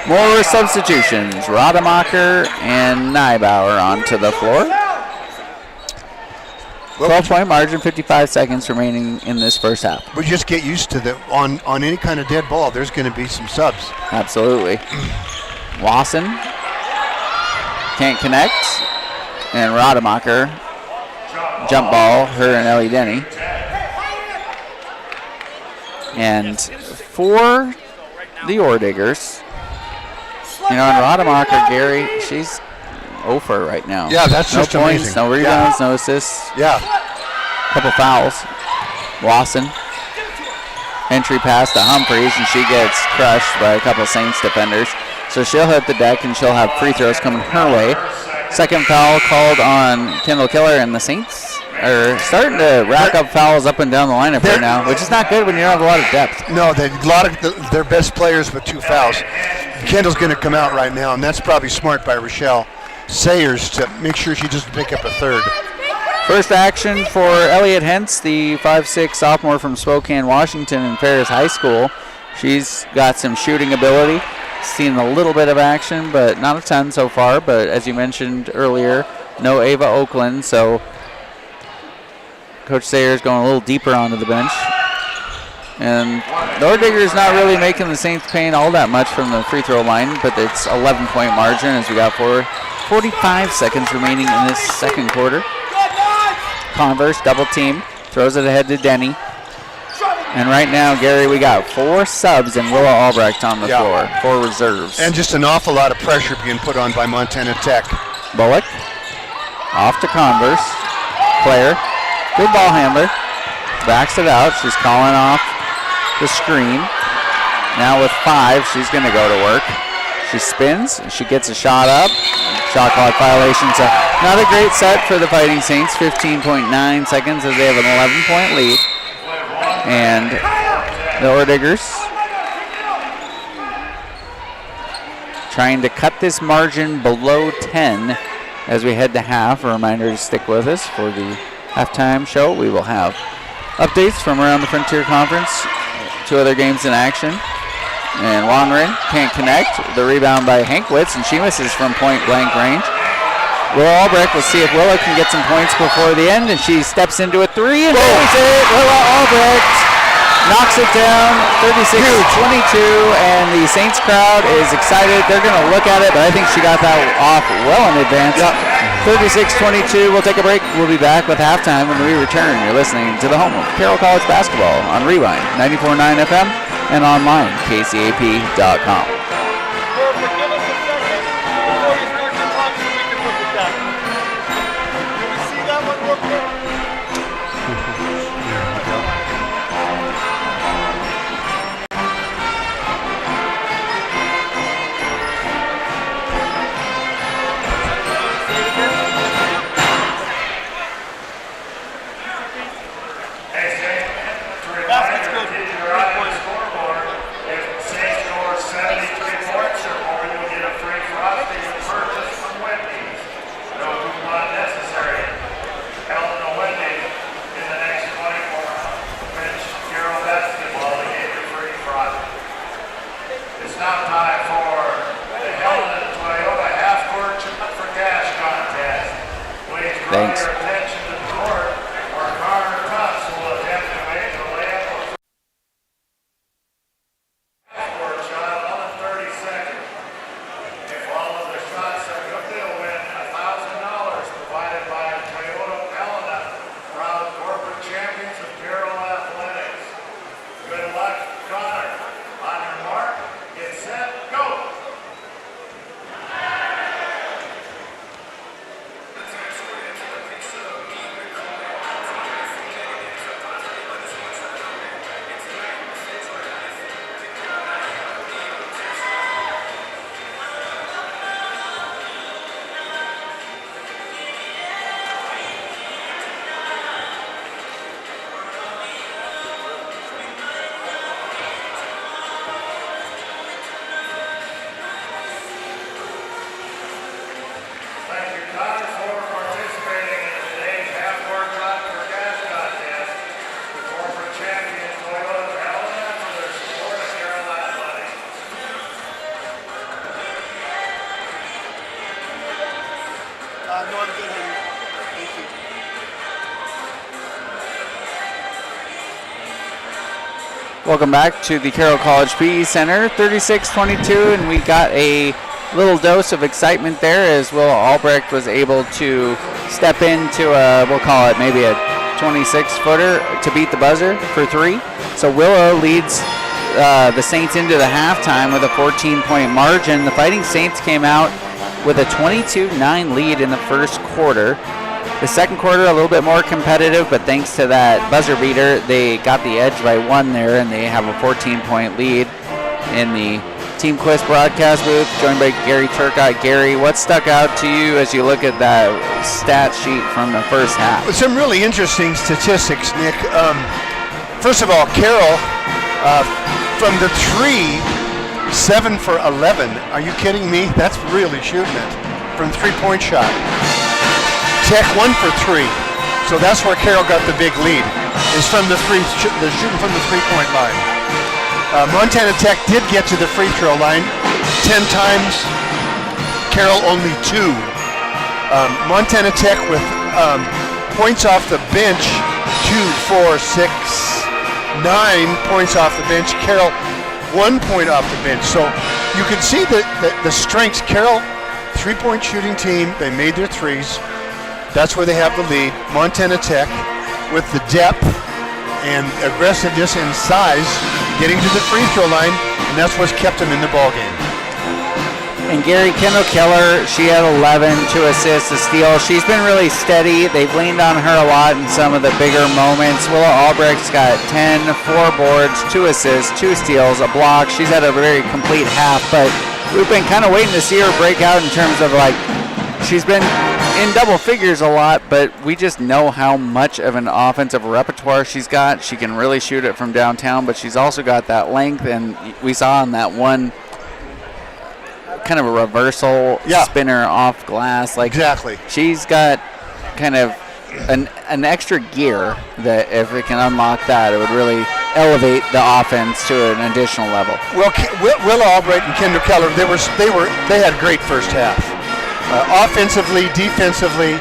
More substitutions. Rademacher and Neibauer onto the floor. 12-point margin, 55 seconds remaining in this first half. We just get used to that. On any kind of dead ball, there's going to be some subs. Absolutely. Wasson can't connect. And Rademacher, jump ball, her and Ellie Denny. And for the Orediggers, and Rademacher, Gary, she's over right now. Yeah, that's no just points, amazing. no rebounds, no assists, Yeah. couple fouls. Wasson, entry pass to Humphreys, and she gets crushed by a couple Saints defenders. So she'll hit the deck, and she'll have free throws coming her way. Second foul called on Kendall Keller, and the Saints are starting to rack up fouls up and down the lineup right now, which is not good when you don't have a lot of depth. No, a lot of their best players with 2 fouls. Kendall's going to come out right now, and that's probably smart by Rochelle Sayers to make sure she doesn't pick up a third. First action for Elliot Hentz, the 5'6" sophomore from Spokane, Washington, in Ferris High School. She's got some shooting ability. Seen a little bit of action, but not a ton so far. But as you mentioned earlier, no Ava Oakland, so Coach Sayers going a little deeper onto the bench. And Nordigger's not really making the Saints paying all that much from the free throw line, but it's 11-point margin as we got 45 seconds remaining in this second quarter. Converse double team, throws it ahead to Denny. And right now, Gary, we got 4 subs and Willa Albrecht on the floor, 4 reserves. And just an awful lot of pressure being put on by Montana Tech. Bullock, off to Converse. Claire, good ball handler, backs it out. She's calling off the screen. Now with 5, she's going to go to work. She spins, she gets a shot up. Shot clock violation. So not a great set for the Fighting Saints. 15.9 seconds as they have an 11-point lead. And the Orediggers trying to cut this margin below 10 as we head to half. A reminder to stick with us for the halftime show. We will have updates from around the Frontier Conference. 2 other games in action. And Longren can't connect. The rebound by Hankwitz, and she misses from point-blank range. Willa Albrecht, let's see if Willa can get some points before the end, and she steps into a 3 and there's it. Willa Albrecht knocks it down, 36-22, and the Saints crowd is excited. They're going to look at it, but I think she got that off well in advance. 36-22, we'll take a break. We'll be back with halftime when we return. You're listening to the home of Carroll College basketball on Rewind 94.9 FM and online, kcap.com. Give us a second before you start your clock so we can look at that. Can we see that one real quick? Basket's good. 3-point scoreboard. If Saints score 73 points or more, you'll get a free frosty purchase from Wendy's. No coupon necessary. Held in Wendy's in the next 24 hours. Finish Carroll basketball to get your free frosty. It's now time for the Helen Toyota half-court shot for cash contest. Please draw your attention to the court where Connor Tuss will attempt to make the layup of half-court shot on the 32nd. If all of the shots are good, they'll win $1,000 provided by Toyota Helena, proud corporate champions of Carroll Athletics. Good luck, Connor. On your mark, get set, go! Thank you, Connor, for participating in today's half-court shot for cash contest. The corporate champion Toyota Helena for their support of Carroll Athletics. No, I'm good, honey. Thank you. Welcome back to the Carroll College PE Center, 36-22, and we got a little dose of excitement there as Willa Albrecht was able to step into a, we'll call it maybe a 26-footer to beat the buzzer for 3. So Willa leads the Saints into the halftime with a 14-point margin. The Fighting Saints came out with a 22-9 lead in the first quarter. The second quarter a little bit more competitive, but thanks to that buzzer beater, they got the edge by 1 there, and they have a 14-point lead in the Team Quest broadcast booth, joined by Gary Turcotte. Gary, what stuck out to you as you look at that stat sheet from the first half? Some really interesting statistics, Nick. First of all, Carroll, from the 3, 7 for 11. Are you kidding me? That's really shooting it from three-point shot. Tech 1 for 3. So that's where Carroll got the big lead, is from the shooting from the three-point line. Montana Tech did get to the free throw line 10 times. Carroll only 2. Montana Tech with points off the bench, 2, 4, 6, 9 points off the bench. Carroll 1 point off the bench. So you can see the strengths. Carroll, three-point shooting team. They made their threes. That's where they have the lead. Montana Tech with the depth and aggressiveness and size getting to the free throw line, and that's what's kept them in the ball game. And Gary Kendall Keller, she had 11, 2 assists, a steal. She's been really steady. They've leaned on her a lot in some of the bigger moments. Willa Albrecht's got 10, 4 boards, 2 assists, 2 steals, a block. She's had a very complete half, but we've been kind of waiting to see her break out in terms of, like, she's been in double figures a lot, but we just know how much of an offensive repertoire she's got. She can really shoot it from downtown, but she's also got that length, and we saw in that one kind of a reversal spinner off glass. Like, exactly. She's got kind of an extra gear that if it can unlock that, it would really elevate the offense to an additional level. Well, Willa Albrecht and Kendall Keller, they had a great first half. Offensively, defensively,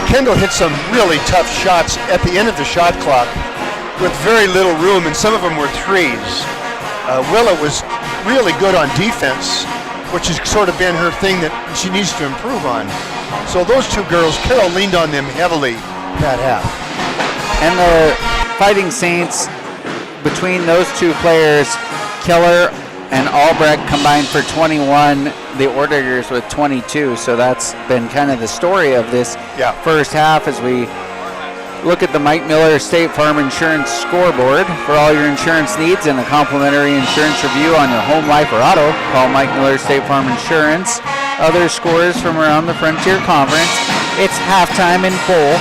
Kendall hit some really tough shots at the end of the shot clock with very little room, and some of them were threes. Willa was really good on defense, which has sort of been her thing that she needs to improve on. So those two girls, Carroll leaned on them heavily that half. And the Fighting Saints, between those two players, Keller and Albrecht combined for 21, the Ordigers with 22. So that's been kind of the story of this first half as we look at the Mike Miller State Farm Insurance scoreboard. For all your insurance needs and a complimentary insurance review on your home, life, or auto, call Mike Miller State Farm Insurance. Other scores from around the Frontier Conference. It's halftime in full.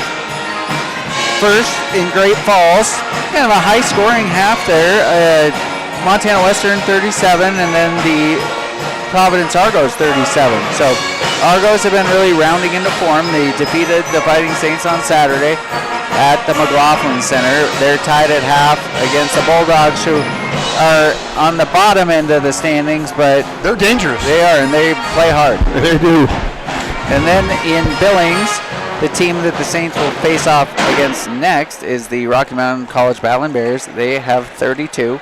First in Great Falls, kind of a high-scoring half there. Montana Western 37, and then the Providence Argos 37. So Argos have been really rounding into form. They defeated the Fighting Saints on Saturday at the McLaughlin Center. They're tied at half against the Bulldogs, who are on the bottom end of the standings, but they're dangerous. They are, and they play hard. They do. And then in Billings, the team that the Saints will face off against next is the Rocky Mountain College Battling Bears. They have 32,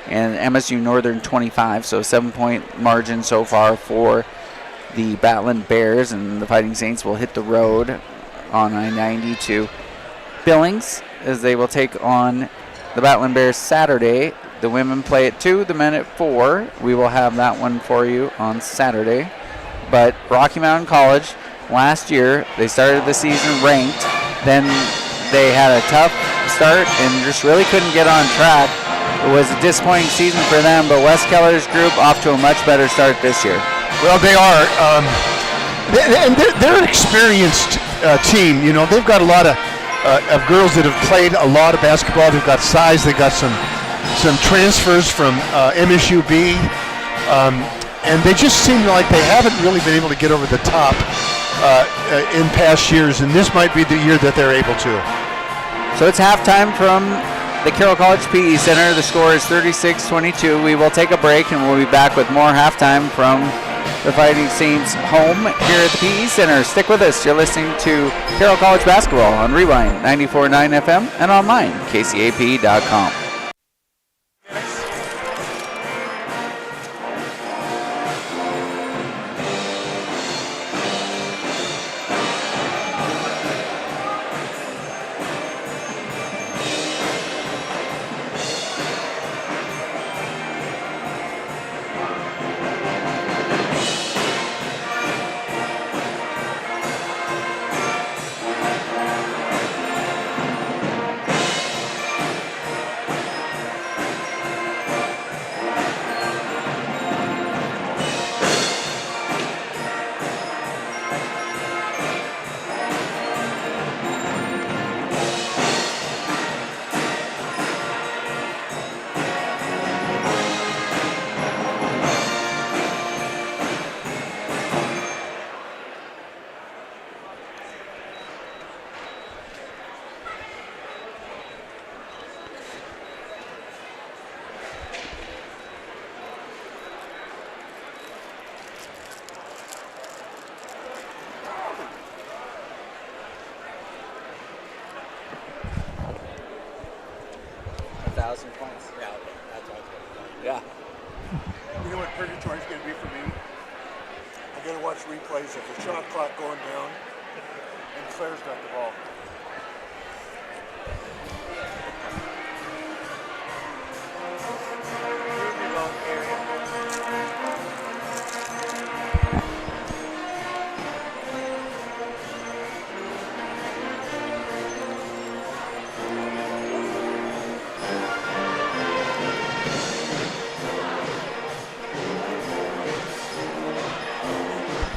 and MSU Northern 25, so a 7-point margin so far for the Battling Bears, and the Fighting Saints will hit the road on I-90 to Billings as they will take on the Battling Bears Saturday. The women play at 2, the men at 4. We will have that one for you on Saturday. But Rocky Mountain College, last year, they started the season ranked. Then they had a tough start and just really couldn't get on track. It was a disappointing season for them, but Wes Keller's group off to a much better start this year. Well, they are. And they're an experienced team. You know, they've got a lot of girls that have played a lot of basketball. They've got size. They've got some transfers from MSUB. And they just seem like they haven't really been able to get over the top in past years, and this might be the year that they're able to. So it's halftime from the Carroll College PE Center. The score is 36-22. We will take a break, and we'll be back with more halftime from the Fighting Saints home here at the PE Center. Stick with us. You're listening to Carroll College Basketball on Rewind 94.9 FM and online, kcap.com. know what purgatory is going to be for me? I got to watch replays of the shot clock going down, and Claire's got the ball.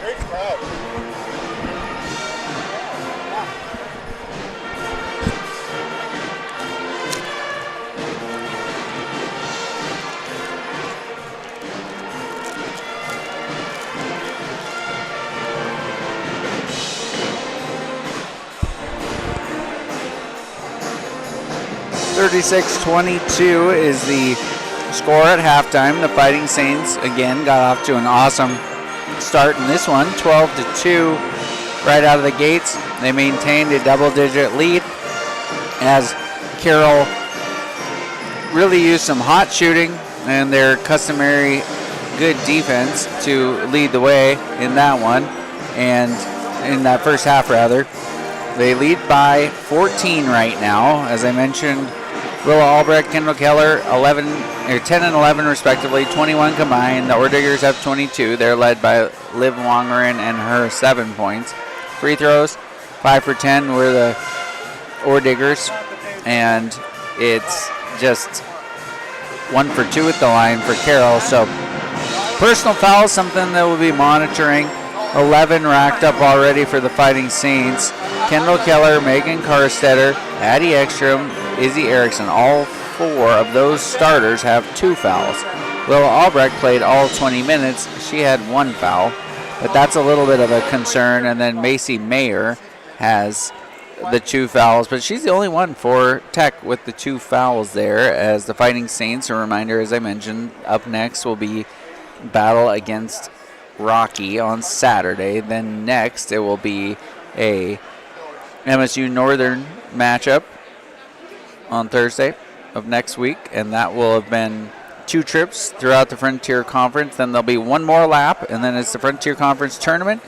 Great crowd. 36-22 is the score at halftime. The Fighting Saints again got off to an awesome start in this one, 12-2 right out of the gates. They maintained a double-digit lead as Carroll really used some hot shooting and their customary good defense to lead the way in that one, and in that first half rather. They lead by 14 right now. As I mentioned, Willa Albrecht, Kendall Keller, 10 and 11 respectively, 21 combined. The Orediggers have 22. They're led by Liv Wongeren and her 7 points. Free throws, 5 for 10 were the Orediggers, and it's just 1 for 2 at the line for Carroll. So personal foul, something that we'll be monitoring. 11 racked up already for the Fighting Saints. Kendall Keller, Megan Karstetter, Addie Ekstrom, Izzy Erickson, all 4 of those starters have 2 fouls. Willa Albrecht played all 20 minutes. She had 1 foul, but that's a little bit of a concern. And then Macy Mayer has the 2 fouls, but she's the only one for Tech with the 2 fouls there, as the Fighting Saints, a reminder, as I mentioned, up next will be battle against Rocky on Saturday. Then next it will be a MSU Northern matchup on Thursday of next week, and that will have been 2 trips throughout the Frontier Conference. Then there'll be 1 more lap, and then it's the Frontier Conference tournament,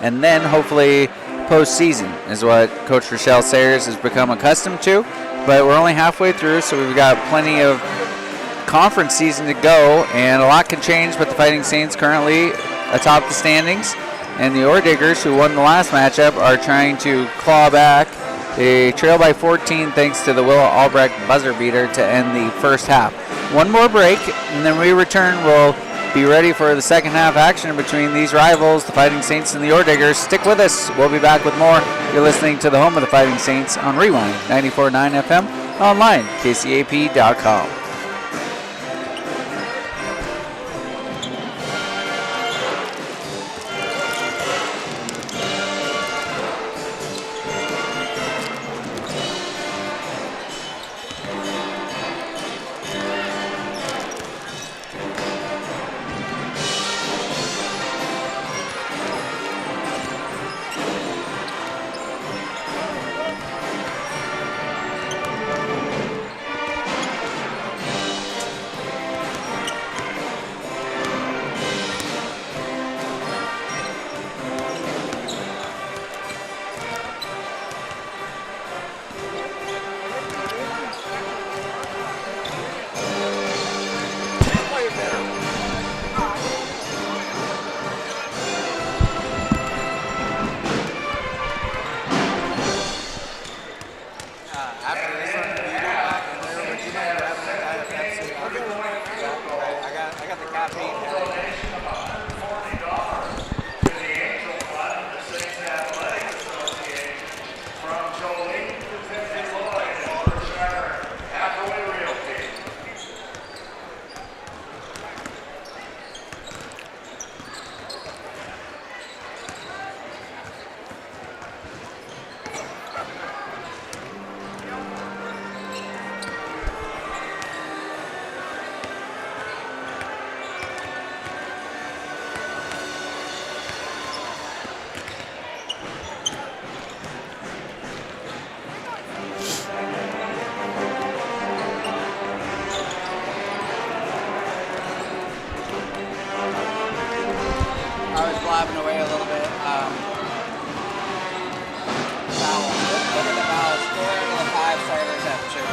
and then hopefully postseason is what Coach Rochelle Sayers has become accustomed to. But we're only halfway through, so we've got plenty of conference season to go, and a lot can change. But the Fighting Saints currently atop the standings, and the Orediggers, who won the last matchup, are trying to claw back. They trail by 14 thanks to the Willa Albrecht buzzer beater to end the first half. 1 more break, and then we return. We'll be ready for the second half action between these rivals, the Fighting Saints and the Orediggers. Stick with us. We'll be back with more. You're listening to the home of the Fighting Saints on Rewind 94.9 FM, online, kcap.com. bobbing away a little bit. Foul. Look at the fouls. 4 out of the 5 starters have chipped.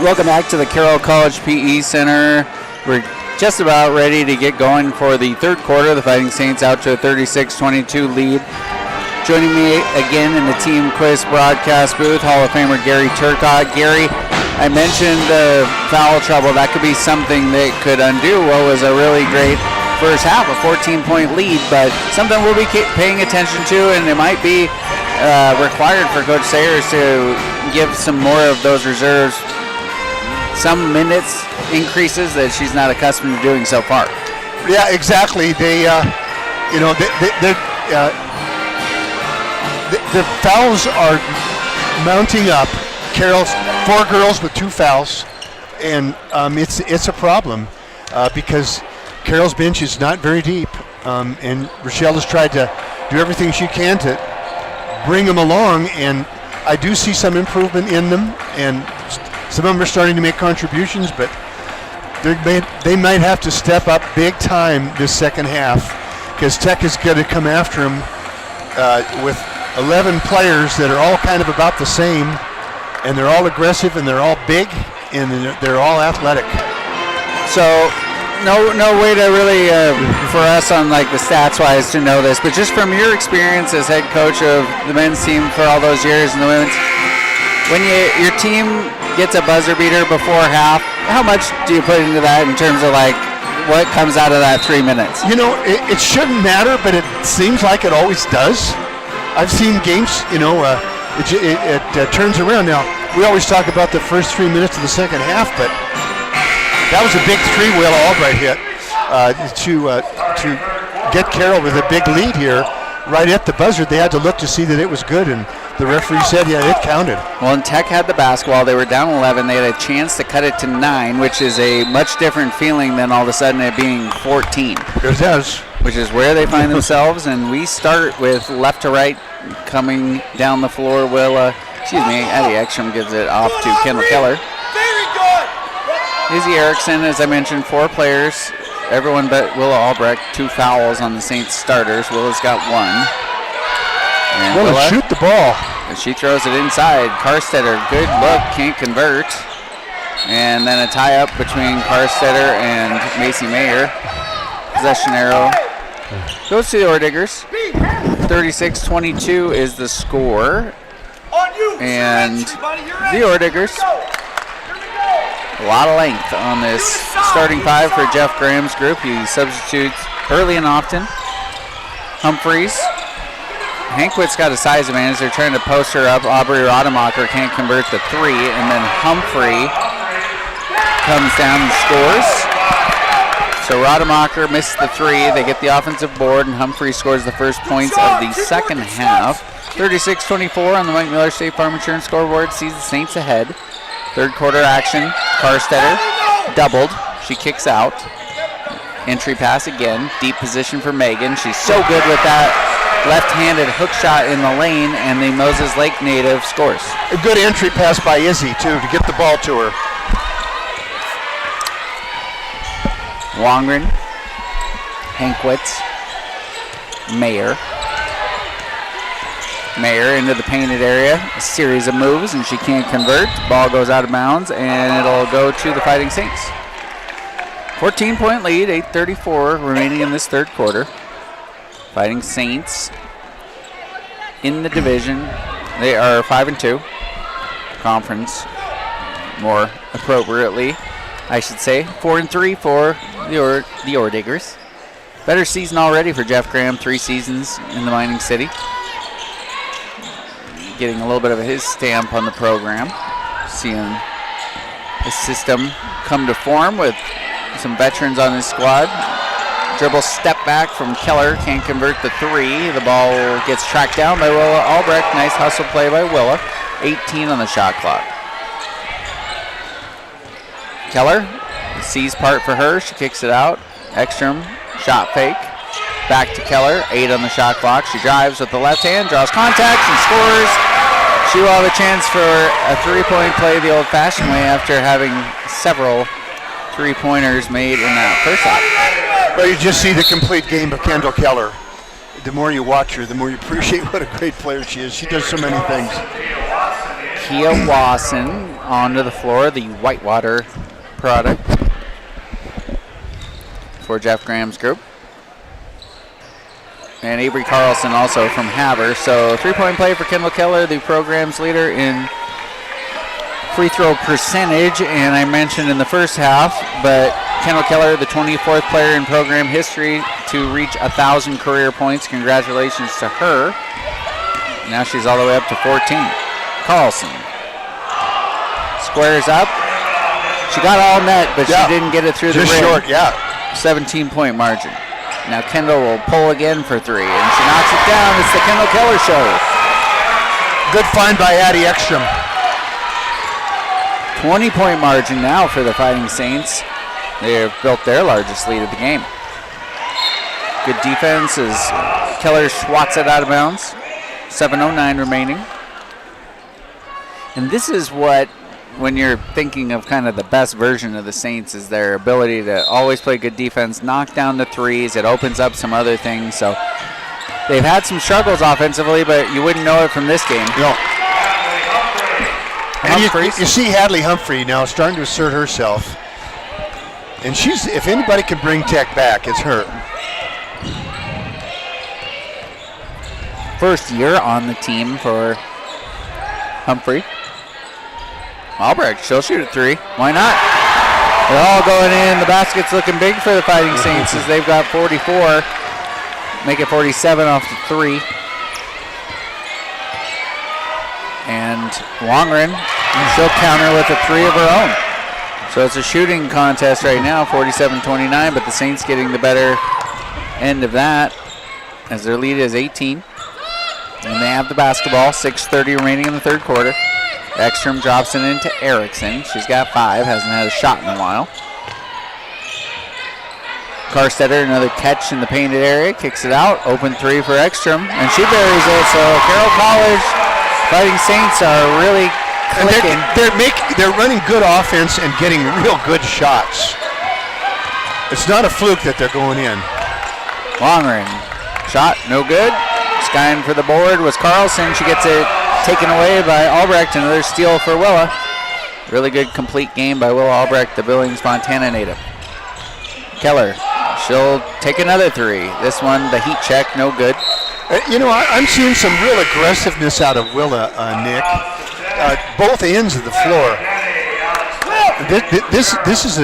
Welcome back to the Carroll College PE Center. We're just about ready to get going for the third quarter. The Fighting Saints out to a 36-22 lead. Joining me again in the Team Quiz broadcast booth, Hall of Famer Gary Turcotte. Gary, I mentioned foul trouble. That could be something that could undo what was a really great first half, a 14-point lead, but something we'll be paying attention to, and it might be required for Coach Sayers to give some more of those reserves some minutes increases that she's not accustomed to doing so far. Yeah, exactly. The fouls are mounting up. Carroll's 4 girls with 2 fouls, and it's a problem because Carroll's bench is not very deep, and Rochelle has tried to do everything she can to bring them along, and I do see some improvement in them, and some of them are starting to make contributions, but they might have to step up big time this second half because Tech is going to come after them with 11 players that are all kind of about the same, and they're all aggressive, and they're all big, and they're all athletic. So no way to really, for us on like the stats-wise to know this, but just from your experience as head coach of the men's team for all those years and the women's, when your team gets a buzzer beater before half, how much do you put into that in terms of like what comes out of that 3 minutes? You know, it shouldn't matter, but it seems like it always does. I've seen games, it turns around. Now, we always talk about the first 3 minutes of the second half, but that was a big 3-wheel Albright hit to get Carroll with a big lead here. Right at the buzzer, they had to look to see that it was good, and the referee said, yeah, it counted. Well, and Tech had the basketball. They were down 11. They had a chance to cut it to 9, which is a much different feeling than all of a sudden it being 14. It does. Which is where they find themselves, and we start with left to right coming down the floor. Addie Ekstrom gives it off to Kendall Keller. Very good. Izzy Erickson, as I mentioned, 4 players. Everyone but Willa Albrecht, 2 fouls on the Saints starters. Willa's got 1. And Willa shoot the ball. And she throws it inside. Karstetter, good look, can't convert. And then a tie-up between Karstetter and Macy Mayer. Possession arrow goes to the Orediggers. 36-22 is the score. And the Orediggers, a lot of length on this starting 5 for Jeff Graham's group. He substitutes early and often. Humphreys. Hankwit's got a size advantage. They're trying to post her up. Aubrey Rademacher can't convert the 3, and then Humphrey comes down and scores. So Rademacher missed the 3. They get the offensive board, and Humphrey scores the first points of the second half. 36-24 on the Mike Miller State Farm Insurance scoreboard sees the Saints ahead. Third quarter action. Karstetter doubled. She kicks out. Entry pass again. Deep position for Megan. She's so good with that left-handed hook shot in the lane, and the Moses Lake native scores. A good entry pass by Izzy, too, to get the ball to her. Wongren, Hankwitz, Mayer into the painted area. A series of moves, and she can't convert. Ball goes out of bounds, and it'll go to the Fighting Saints. 14-point lead, 8:34 remaining in this third quarter. Fighting Saints in the division. They are 5-2. Conference, more appropriately, I should say. 4-3 for the Orediggers. Better season already for Jeff Graham. 3 seasons in the mining city. Getting a little bit of his stamp on the program. Seeing the system come to form with some veterans on his squad. Dribble step back from Keller. Can't convert the 3. The ball gets tracked down by Willa Albrecht. Nice hustle play by Willa. 18 on the shot clock. Keller, sees part for her. She kicks it out. Ekstrom, shot fake. Back to Keller. 8 on the shot clock. She drives with the left hand, draws contact, and scores. she will have a chance for a three-point play the old-fashioned way after having several three-pointers made in that first half. Well, you just see the complete game of Kendall Keller. The more you watch her, the more you appreciate what a great player she is. She does so many things. Kia Wasson onto the floor, the Whitewater product for Jeff Graham's group. And Avery Carlson also from Havre. So three-point play for Kendall Keller, the program's leader in free throw percentage. And I mentioned in the first half, but Kendall Keller, the 24th player in program history to reach 1,000 career points. Congratulations to her. Now she's all the way up to 14. Carlson squares up. She got all net, but she didn't get it through the rim. Just short, 17-point margin. Now Kendall will pull again for three, and she knocks it down. It's the Kendall Keller show. Good find by Addie Ekstrom. 20-point margin now for the Fighting Saints. They have built their largest lead of the game. Good defense as Keller swats it out of bounds. 7:09 remaining. And this is what, when you're thinking of kind of the best version of the Saints, is their ability to always play good defense, knock down the threes. It opens up some other things. So they've had some struggles offensively, but you wouldn't know it from this game. No. And you see Hadley Humphrey now starting to assert herself. And she's, if anybody can bring Tech back, it's her. First year on the team for Humphrey. Albrecht, she'll shoot at three. Why not? They're all going in. The basket's looking big for the Fighting Saints as they've got 44. Make it 47 off the three. And Wongren, she'll counter with a three of her own. So it's a shooting contest right now, 47-29, but the Saints getting the better end of that as their lead is 18. And they have the basketball, 6:30 remaining in the third quarter. Ekstrom drops it into Erickson. She's got 5, hasn't had a shot in a while. Carstetter, another catch in the painted area, kicks it out. Open three for Ekstrom, and she buries it. So Carroll College Fighting Saints are really clicking. They're running good offense and getting real good shots. It's not a fluke that they're going in. Longren, shot, no good. Skying for the board was Carlson. She gets it taken away by Albrecht. Another steal for Willa. Really good complete game by Willa Albrecht, the Billings, Montana native. Keller, she'll take another three. This one, the heat check, no good. I'm seeing some real aggressiveness out of Willa, Nick. Both ends of the floor. This is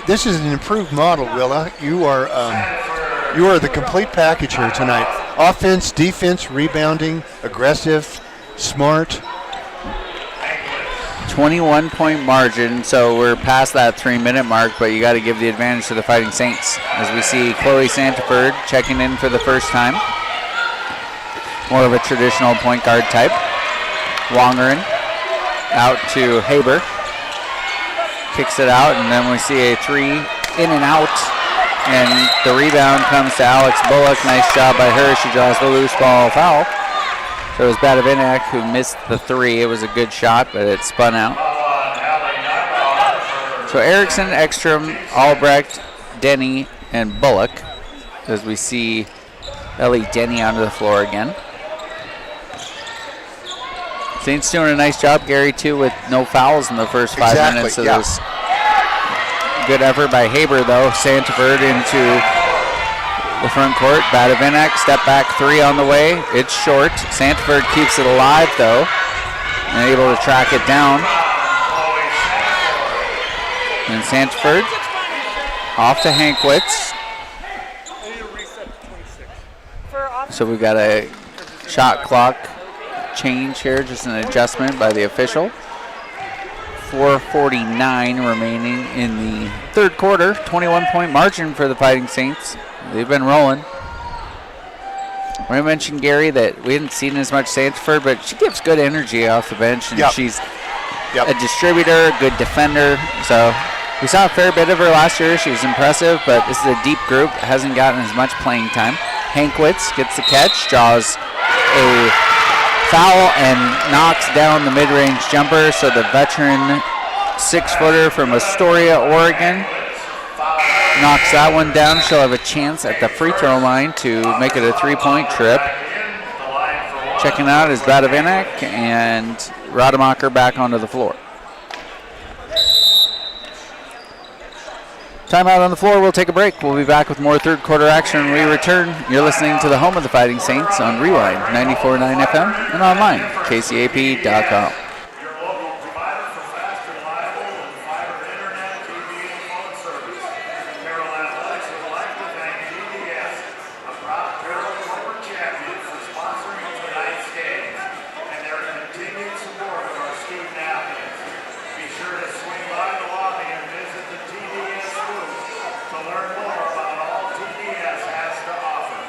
this is an improved model, Willa. You are the complete package here tonight. Offense, defense, rebounding, aggressive, smart. 21-point margin, so we're past that 3-minute mark, but you got to give the advantage to the Fighting Saints as we see Chloe Santaford checking in for the first time. More of a traditional point guard type. Wongeren out to Haber. Kicks it out, and then we see a three in and out. And the rebound comes to Alex Bullock. Nice job by her. She draws the loose ball foul. So it was Badavinek who missed the three. It was a good shot, but it spun out. So Erickson, Ekstrom, Albrecht, Denny, and Bullock as we see Ellie Denny onto the floor again. Saints doing a nice job, Gary, too, with no fouls in the first 5 minutes of this. Good effort by Haber, though. Santaford into the front court. Badavinek, step back three on the way. It's short. Santaford keeps it alive, though, and able to track it down. And Santaford off to Hankwitz. So we've got a shot clock change here, just an adjustment by the official. 4:49 remaining in the third quarter. 21-point margin for the Fighting Saints. They've been rolling. We mentioned, Gary, that we hadn't seen as much Santaford, but she gives good energy off the bench, and she's a distributor, good defender. So we saw a fair bit of her last year. She was impressive, but this is a deep group. Hasn't gotten as much playing time. Hankwitz gets the catch, draws a foul and knocks down the mid-range jumper. So the veteran 6-footer from Astoria, Oregon, knocks that one down. She'll have a chance at the free throw line to make it a 3-point trip. Checking out is Badavinek and Rademacher back onto the floor. Timeout on the floor. We'll take a break. We'll be back with more third quarter action when we return. You're listening to the home of the Fighting Saints on Rewind 94.9 FM and online, kcap.com. Your local provider for fast, reliable, and fiber internet, TV, and phone service. Carroll Athletics would like to thank TDS, a proud Carroll corporate champion, for sponsoring tonight's game and their continued support of our student athletes. Be sure to swing by the lobby and visit the TDS booth to learn more about all TDS has to offer.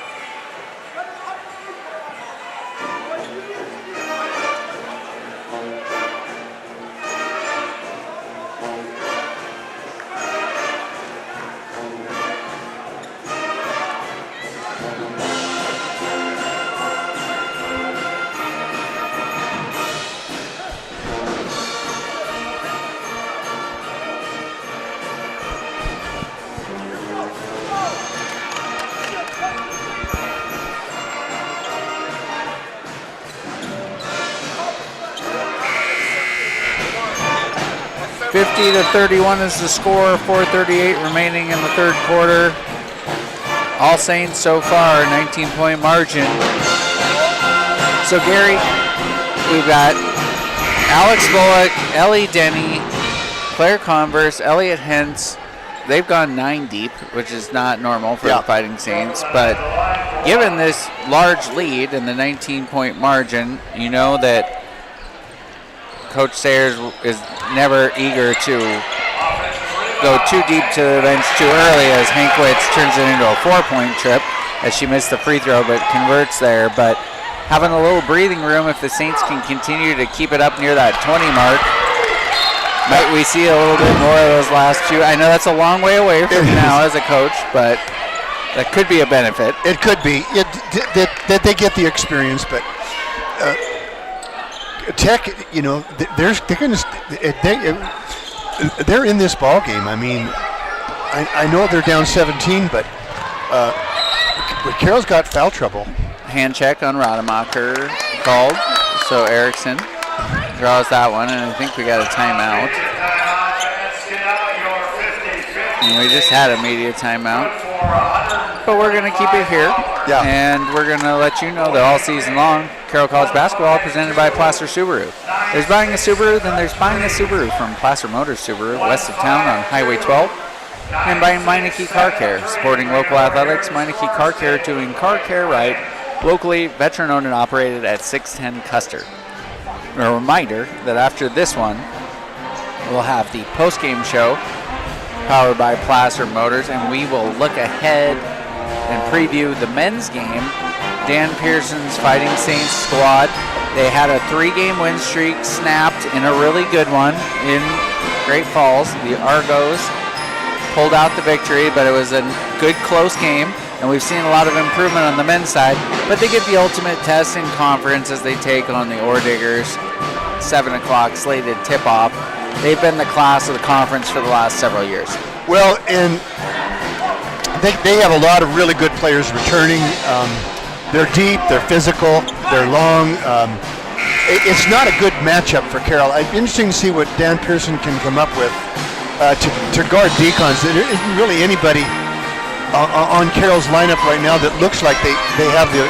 50-31 is the score. 4:38 remaining in the third quarter. All Saints so far, 19-point margin. So Gary, we've got Alex Bullock, Ellie Denny, Claire Converse, Elliot Hentz. They've gone 9 deep, which is not normal for the Fighting Saints. But given this large lead and the 19-point margin, you know that Coach Sayers is never eager to go too deep to the bench too early, as Hankwitz turns it into a 4-point trip as she missed the free throw but converts there. But having a little breathing room if the Saints can continue to keep it up near that 20 mark. Might we see a little bit more of those last two? I know that's a long way away from now as a coach, but that could be a benefit. It could be that they get the experience, but Tech, you know, they're in this ball game. I mean, I know they're down 17, but Carroll's got foul trouble. Hand check on Rademacher called, so Erickson draws that one, and I think we got a timeout. And we just had a media timeout, but we're going to keep it here, and we're going to let you know that all season long, Carroll College basketball presented by Placer Subaru. There's buying a Subaru, then there's buying a Subaru from Placer Motors Subaru, west of town on Highway 12, and by Meineke Car Care, supporting local athletics. Meineke Car Care, doing car care right, locally, veteran owned and operated at 610 Custer. A reminder that after this one, we'll have the post-game show powered by Placer Motors, and we will look ahead and preview the men's game. Dan Pearson's Fighting Saints squad, they had a 3-game win streak snapped in a really good one in Great Falls. The Argos pulled out the victory, but it was a good close game, and we've seen a lot of improvement on the men's side, but they get the ultimate test in conference as they take on the Orediggers. 7 o'clock slated tip-off. They've been the class of the conference for the last several years. Well, and they have a lot of really good players returning. They're deep, they're physical, they're long. It's not a good matchup for Carroll. It's interesting to see what Dan Pearson can come up with to guard Deacons. There isn't really anybody on Carroll's lineup right now that looks like they have the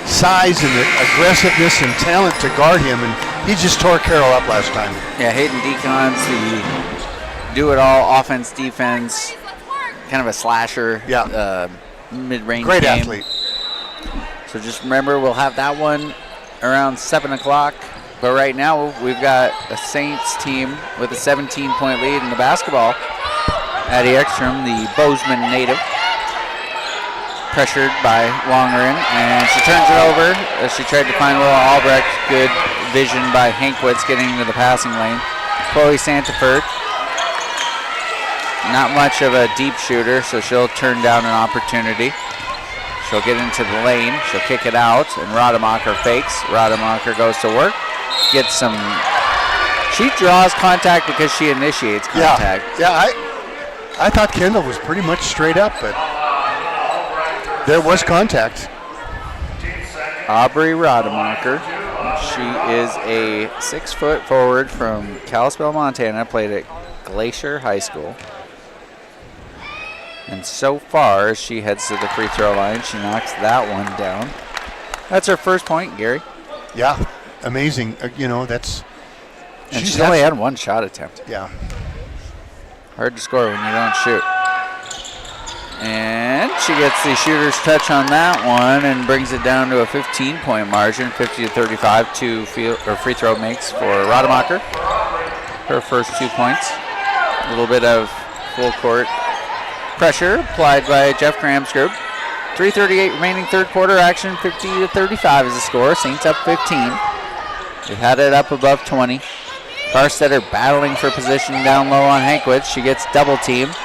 size and the aggressiveness and talent to guard him, and he just tore Carroll up last time. Yeah, Hayden Deacons, the do-it-all offense, defense, kind of a slasher, mid-range Great game. athlete. So just remember, we'll have that one around 7 o'clock. But right now, we've got a Saints team with a 17-point lead in the basketball. Addie Ekstrom, the Bozeman native, pressured by Wongren, and she turns it over as she tried to find Will Albrecht. Good vision by Hankwitz getting into the passing lane. Chloe Santaford, not much of a deep shooter, so she'll turn down an opportunity. She'll get into the lane. She'll kick it out, and Rademacher fakes. Rademacher goes to work. Gets some. She draws contact because she initiates contact. Yeah. I thought Kendall was pretty much straight up, but there was contact. Aubrey Rademacher. She is a 6-foot forward from Kalispell, Montana. Played at Glacier High School. And so far, she heads to the free throw line. She knocks that one down. That's her first point, Gary. Yeah, amazing. That's. And she's only had one shot attempt. Yeah. Hard to score when you don't shoot. And she gets the shooter's touch on that one and brings it down to a 15-point margin, 50-35. Free throw makes for Rademacher. Her first 2 points. A little bit of full court pressure applied by Jeff Graham's group. 3:38 remaining third quarter action. 50-35 is the score. Saints up 15. They've had it up above 20. Carstetter battling for position down low on Hankwitz. She gets double teamed.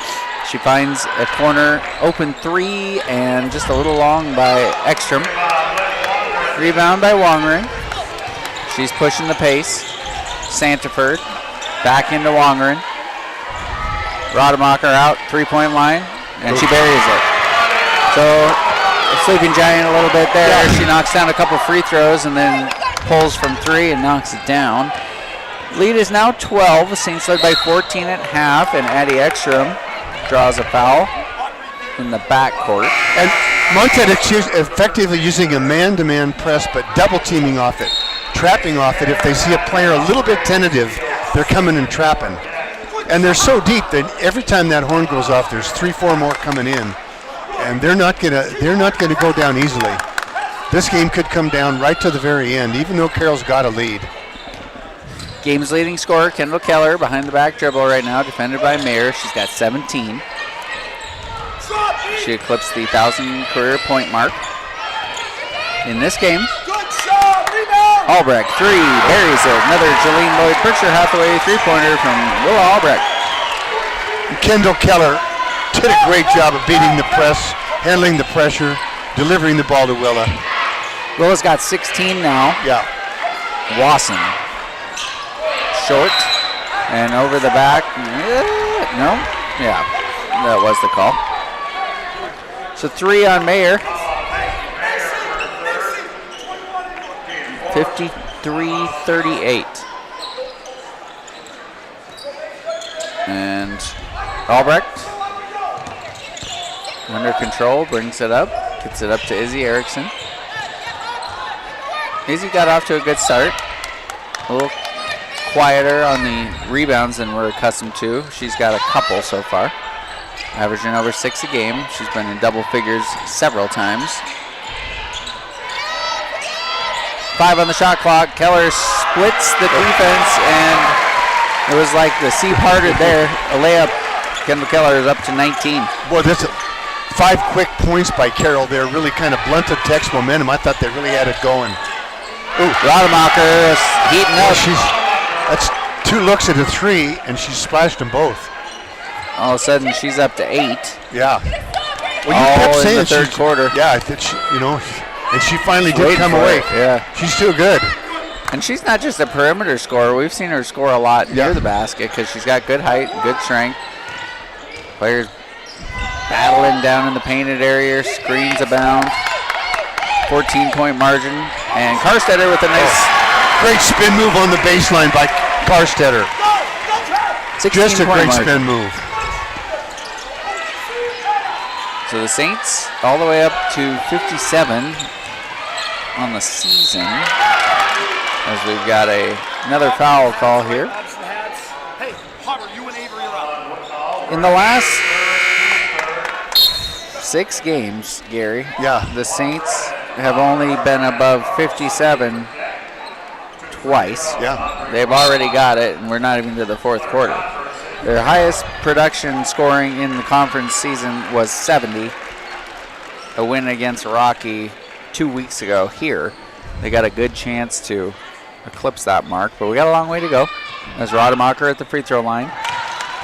She finds a corner open three and just a little long by Ekstrom. Rebound by Wongering. She's pushing the pace. Santaford back into Wongering. Rademacher out, 3-point line, and she buries it. So, sleeping giant a little bit there. Yeah. She knocks down a couple free throws and then pulls from three and knocks it down. Lead is now 12. The Saints led by 14 at half, and Addie Ekstrom draws a foul in the backcourt. And Montana effectively using a man-to-man press, but double teaming off it, trapping off it. If they see a player a little bit tentative, they're coming and trapping. And they're so deep that every time that horn goes off, there's 3-4 more coming in, and they're not gonna go down easily. This game could come down right to the very end, even though Carroll's got a lead. Game's leading scorer, Kendall Keller, behind the back dribble right now, defended by Mayer. She's got 17. She eclipsed the 1,000 career point mark in this game. Albrecht, three, buries it. Another Jolene Lloyd Pritchard Hathaway three-pointer from Willa Albrecht. Kendall Keller did a great job of beating the press, handling the pressure, delivering the ball to Willa. Willa's got 16 now. Yeah. Wasson. Short and over the back. No? Yeah, that was the call. So 3 on Mayer. 53-38. And Albrecht under control, brings it up, gets it up to Izzy Erickson. Izzy got off to a good start. A little quieter on the rebounds than we're accustomed to. She's got a couple so far, averaging over 6 a game. She's been in double figures several times. 5 on the shot clock. Keller splits the defense, and it was like the sea parted there. A layup. Kendall Keller is up to 19. Boy, that's 5 quick points by Carroll there. Really kind of blunted Tech's momentum. I thought they really had it going. Ooh, Rademacher is heating up. That's 2 looks at a 3, and she splashed them both. All of a sudden, she's up to 8. Yeah. Well, you kept saying in the third quarter. Yeah, I think and she finally did come awake. Yeah. She's too good. And she's not just a perimeter scorer. We've seen her score a lot near the basket because she's got good height, good strength. Players battling down in the painted area, screens abound. 14-point margin. And Carstetter with a nice... Great spin move on the baseline by Carstetter. Just a great spin move. So the Saints all the way up to 57 on the season, as we've got another foul call here. In the last 6 games, Gary, the Saints have only been above 57 twice. Yeah. They've already got it, and we're not even to the fourth quarter. Their highest production scoring in the conference season was 70. A win against Rocky 2 weeks ago here. They got a good chance to eclipse that mark, but we got a long way to go. As Rademacher at the free throw line.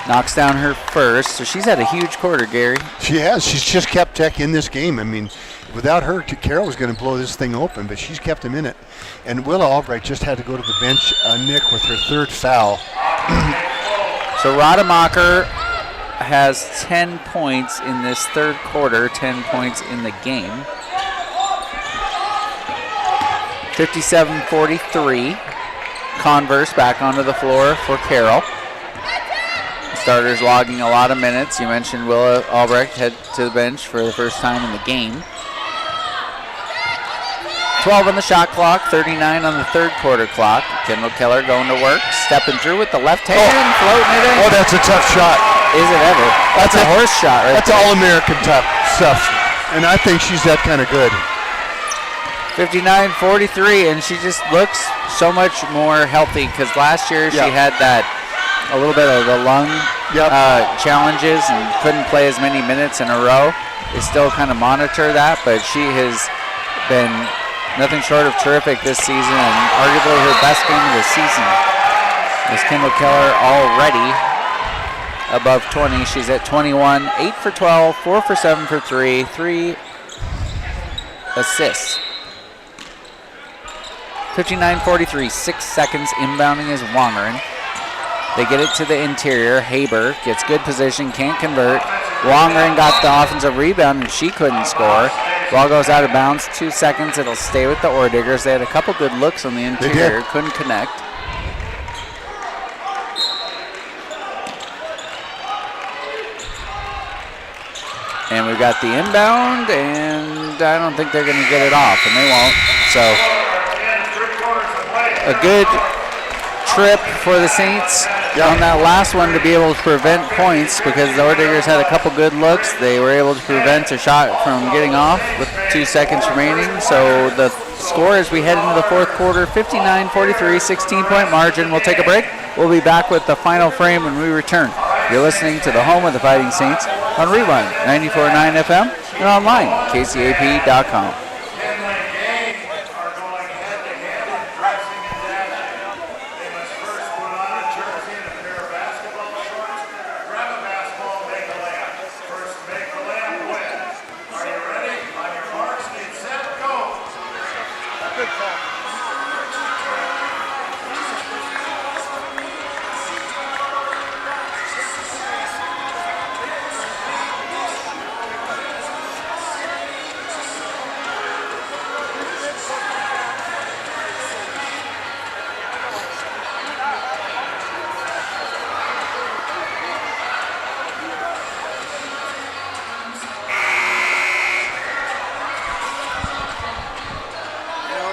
Knocks down her first, so she's had a huge quarter, Gary. She has. She's just kept Tech in this game. I mean, Without her, Carroll was going to blow this thing open, but she's kept him in it. And Willa Albright just had to go to the bench, Nick, with her third foul. So Rademacher has 10 points in this third quarter, 10 points in the game. 57-43. Converse back onto the floor for Carroll. Starters logging a lot of minutes. You mentioned Willa Albrecht head to the bench for the first time in the game. 12 on the shot clock, 39 on the third quarter clock. Kendall Keller going to work, stepping through with the left hand, floating it in. Oh, that's a tough shot. Is it ever? That's a horse shot right That's there. all-American tough stuff. And I think she's that kind of good. 59-43, and she just looks so much more healthy because last year she had that a little bit of the lung challenges and couldn't play as many minutes in a row. They still kind of monitor that, but she has been nothing short of terrific this season, and arguably her best game of the season is Kendall Keller already above 20. She's at 21, 8 for 12, 4 for 7 for 3, 3 assists. 59-43, 6 seconds. Inbounding is Wongeren. They get it to the interior. Haber gets good position, can't convert. Wongeren got the offensive rebound, and she couldn't score. Ball goes out of bounds, 2 seconds. It'll stay with the Ordiggers. They had a couple good looks on the interior, couldn't connect. And we've got the inbound, and I don't think they're going to get it off, and they won't. So a good trip for the Saints on that last one to be able to prevent points because the Ordiggers had a couple good looks. They were able to prevent a shot from getting off with 2 seconds remaining. So the score as we head into the fourth quarter, 59-43, 16-point margin. We'll take a break. We'll be back with the final frame when we return. You're listening to the home of the Fighting Saints on Rewind 94.9 FM and online, kcap.com.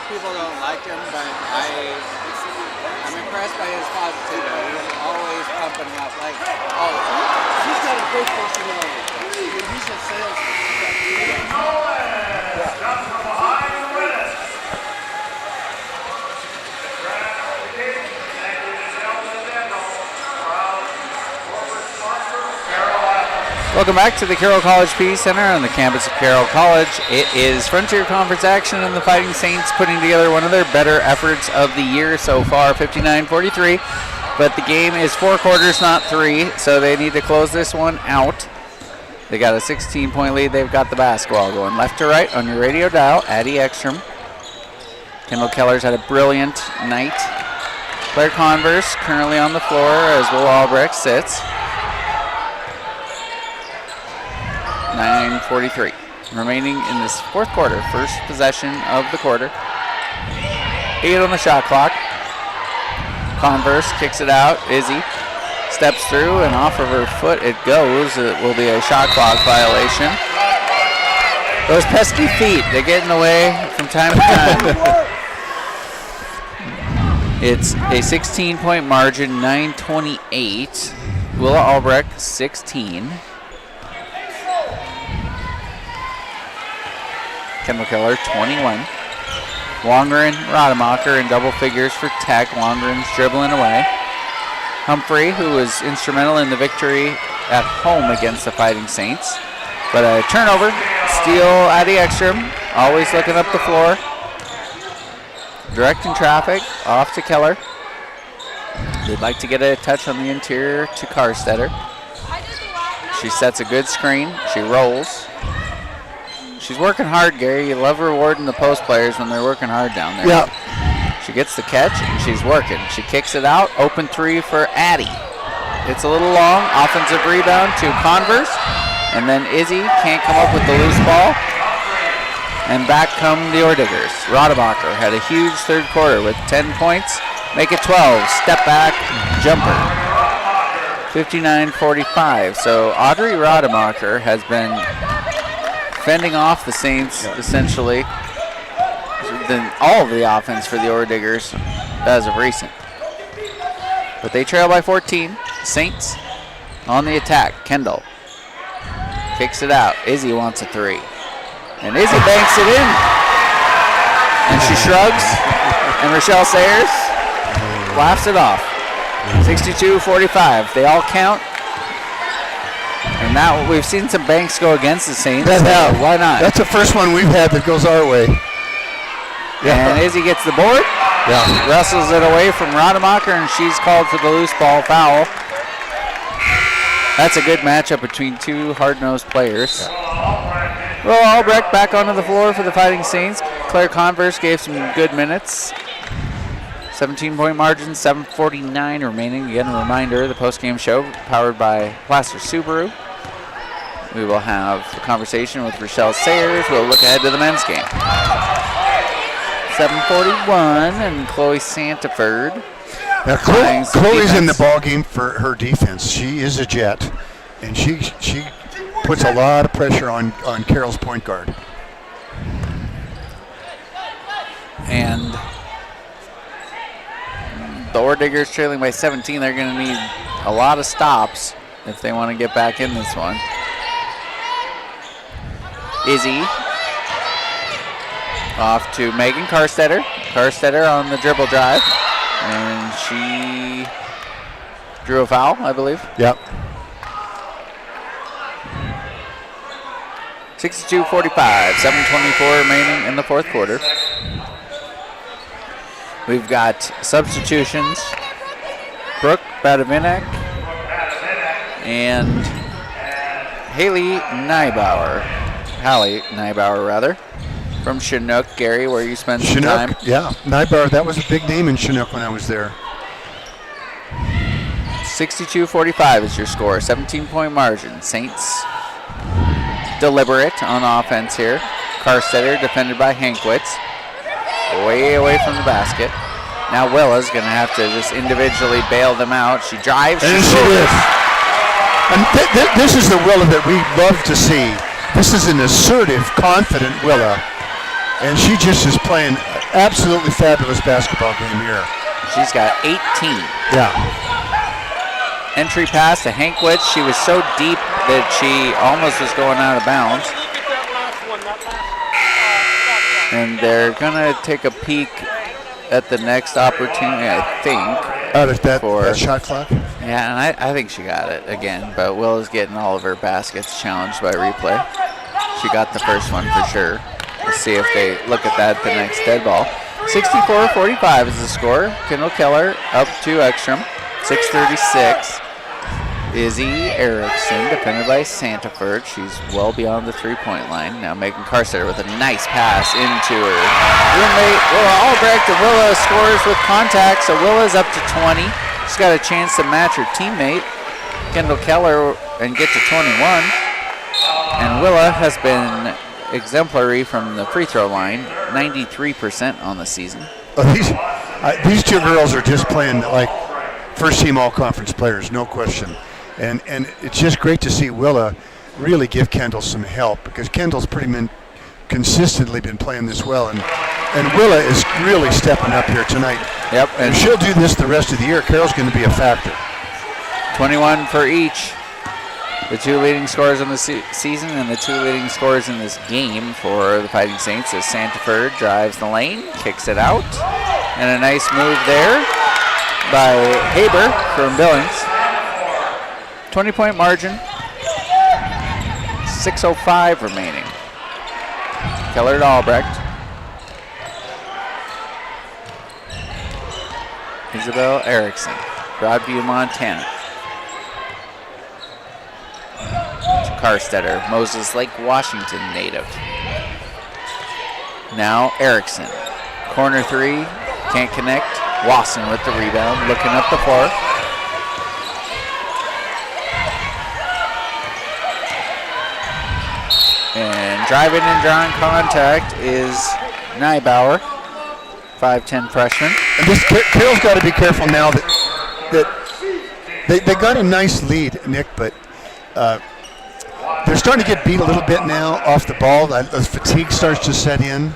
People don't like him, but I'm impressed by his positivity. He's always pumping up. Like, he's got a great personality. He's a salesman. Comes from behind the win. Welcome back to the Carroll College Peace Center on the campus of Carroll College. It is Frontier Conference action, and the Fighting Saints putting together one of their better efforts of the year so far, 59-43. But the game is 4 quarters, not 3, so they need to close this one out. They got a 16-point lead. They've got the basketball going left to right on your radio dial. Addie Ekstrom. Kendall Keller's had a brilliant night. Claire Converse currently on the floor as Will Albrecht sits. 9:43 remaining in this fourth quarter. First possession of the quarter. 8 on the shot clock. Converse kicks it out. Izzy steps through and off of her foot it goes. It will be a shot clock violation. Those pesky feet, they get in the way from time to time. It's a 16-point margin, 9:28. Willa Albrecht, 16. Kendall Keller, 21. Wongeren, Rademacher in double figures for Tech. Wangeren's dribbling away. Humphrey, who was instrumental in the victory at home against the Fighting Saints. But a turnover, steal Addie Ekstrom, always looking up the floor. Directing traffic, off to Keller. They'd like to get a touch on the interior to Karstetter. She sets a good screen, she rolls. She's working hard, Gary. You love rewarding the post players when they're working hard down there. Yeah. She gets the catch, and she's working. She kicks it out. Open three for Addie. It's a little long. Offensive rebound to Converse. And then Izzy can't come up with the loose ball. And back come the Orediggers. Rademacher had a huge third quarter with 10 points. Make it 12. Step back, jumper. 59-45. So Audrey Rademacher has been fending off the Saints essentially. Than all of the offense for the Orediggers as of recent. But they trail by 14. Saints on the attack. Kendall kicks it out. Izzy wants a three. And Izzy banks it in. And she shrugs. And Rochelle Sayers laughs it off. 62-45. They all count. And now we've seen some banks go against the Saints. Why not? That's the first one we've had that goes our way. Yeah. And Izzy gets the board. Yeah. Wrestles it away from Rademacher, and she's called for the loose ball foul. That's a good matchup between two hard-nosed players. Well, Albrecht back onto the floor for the Fighting Saints. Claire Converse gave some good minutes. 17-point margin, 7:49 remaining. Again, a reminder, the post-game show powered by Placer Subaru. We will have a conversation with Rochelle Sayers. We'll look ahead to the men's game. 7:41 and Chloe Santaford. Now Chloe's in the ball game for her defense. She is a Jet, and she puts a lot of pressure on Carroll's point guard. And the Orediggers trailing by 17. They're going to need a lot of stops if they want to get back in this one. Izzy off to Megan Carstetter. Carstetter on the dribble drive. And she drew a foul, I believe. Yep. 62-45, 7:24 remaining in the fourth quarter. We've got substitutions. Brooke Badavinek and Hallie Nybauer, from Chinook. Gary, where you spent some time. Yeah, Nybauer, that was a big name in Chinook when I was there. 62-45 is your score, 17-point margin. Saints deliberate on offense here. Carstetter defended by Hankwitz. Way away from the basket. Now Willa's going to have to just individually bail them out. She drives. And she is. And this is the Willa that we love to see. This is an assertive, confident Willa. And she just is playing absolutely fabulous basketball game here. She's got 18. Yeah. Entry pass to Hankwitz. She was so deep that she almost was going out of bounds. And they're going to take a peek at the next opportunity, I think. Out of that shot clock? Yeah, and I think she got it again. But Willa's getting all of her baskets challenged by replay. She got the first one for sure. Let's see if they look at that the next dead ball. 64-45 is the score. Kendall Keller up to Ekstrom. 6:36. Izzy Erickson, defended by Santaford. She's well beyond the three-point line. Now Megan Carstetter with a nice pass into her roommate, Willa Albrecht, and Willa scores with contact, so Willa's up to 20. She's got a chance to match her teammate, Kendall Keller, and get to 21. And Willa has been exemplary from the free throw line, 93% on the season. These two girls are just playing like first-team all-conference players, no question. And it's just great to see Willa really give Kendall some help, because Kendall's consistently been playing this well, and Willa is really stepping up here tonight. Yep. And if she'll do this the rest of the year, Carroll's going to be a factor. 21 for each. The two leading scorers in the season and the two leading scorers in this game for the Fighting Saints as Santaford drives the lane, kicks it out, and a nice move there by Haber from Billings. 20-point margin, 6:05 remaining. Keller to Albrecht. Isabel Erickson, Broadview, Montana. To Carstetter, Moses Lake, Washington native. Now Erickson. Corner three, can't connect. Wasson with the rebound, looking up the floor. And driving and drawing contact is Neibauer, 5'10" freshman. And this Carroll's got to be careful now that they got a nice lead, Nick, but they're starting to get beat a little bit now off the ball. The fatigue starts to set in.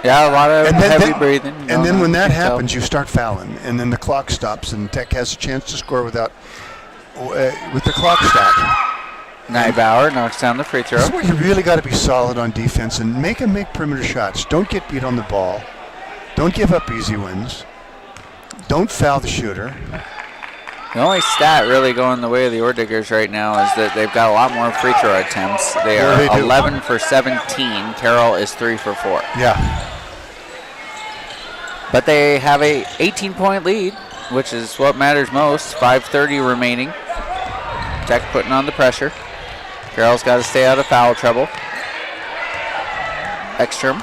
Yeah, a lot of heavy breathing. And then when that happens, you start fouling, and then the clock stops, and Tech has a chance to score with the clock stopped. Neibauer knocks down the free throw. This is where you really got to be solid on defense and make perimeter shots. Don't get beat on the ball. Don't give up easy wins. Don't foul the shooter. The only stat really going the way of the Orediggers right now is that they've got a lot more free throw attempts. They are 11 for 17. Carroll is 3 for 4. Yeah. But they have a 18-point lead, which is what matters most. 5:30 remaining. Tech putting on the pressure. Carroll's got to stay out of foul trouble. Ekstrom.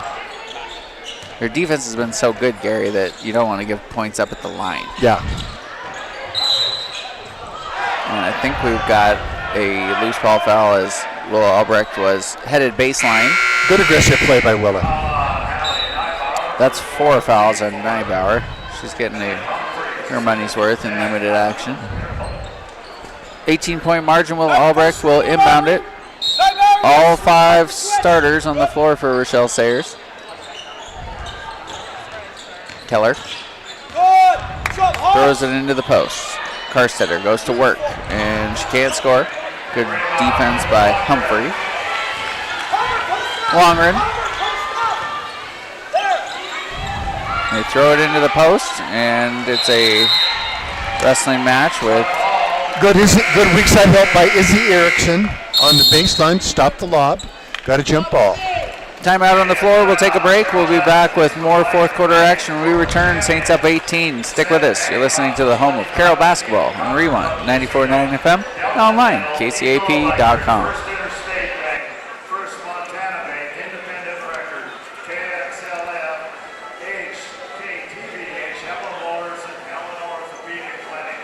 Their defense has been so good, Gary, that you don't want to give points up at the line. Yeah. And I think we've got a loose ball foul as Willa Albrecht was headed baseline. Good aggressive play by Willa. That's 4 fouls on Neibauer. She's getting her money's worth in limited action. 18-point margin. Willa Albrecht will inbound it. All 5 starters on the floor for Rochelle Sayers. Keller throws it into the post. Karstetter goes to work, and she can't score. Good defense by Humphrey. Longren. They throw it into the post, and it's a wrestling match with... Good weak side help by Izzy Erickson on the baseline. Stop the lob. Got a jump ball. Timeout on the floor. We'll take a break. We'll be back with more fourth quarter action when we return. Saints up 18. Stick with us. You're listening to the home of Carroll basketball on Rewind 94.9 FM and online, kcap.com. First Interstate Bank, First Montana Bank, Independent Record, KXLF, HKTVH, Helen Motors, and Eleanor Orthopedic Clinic.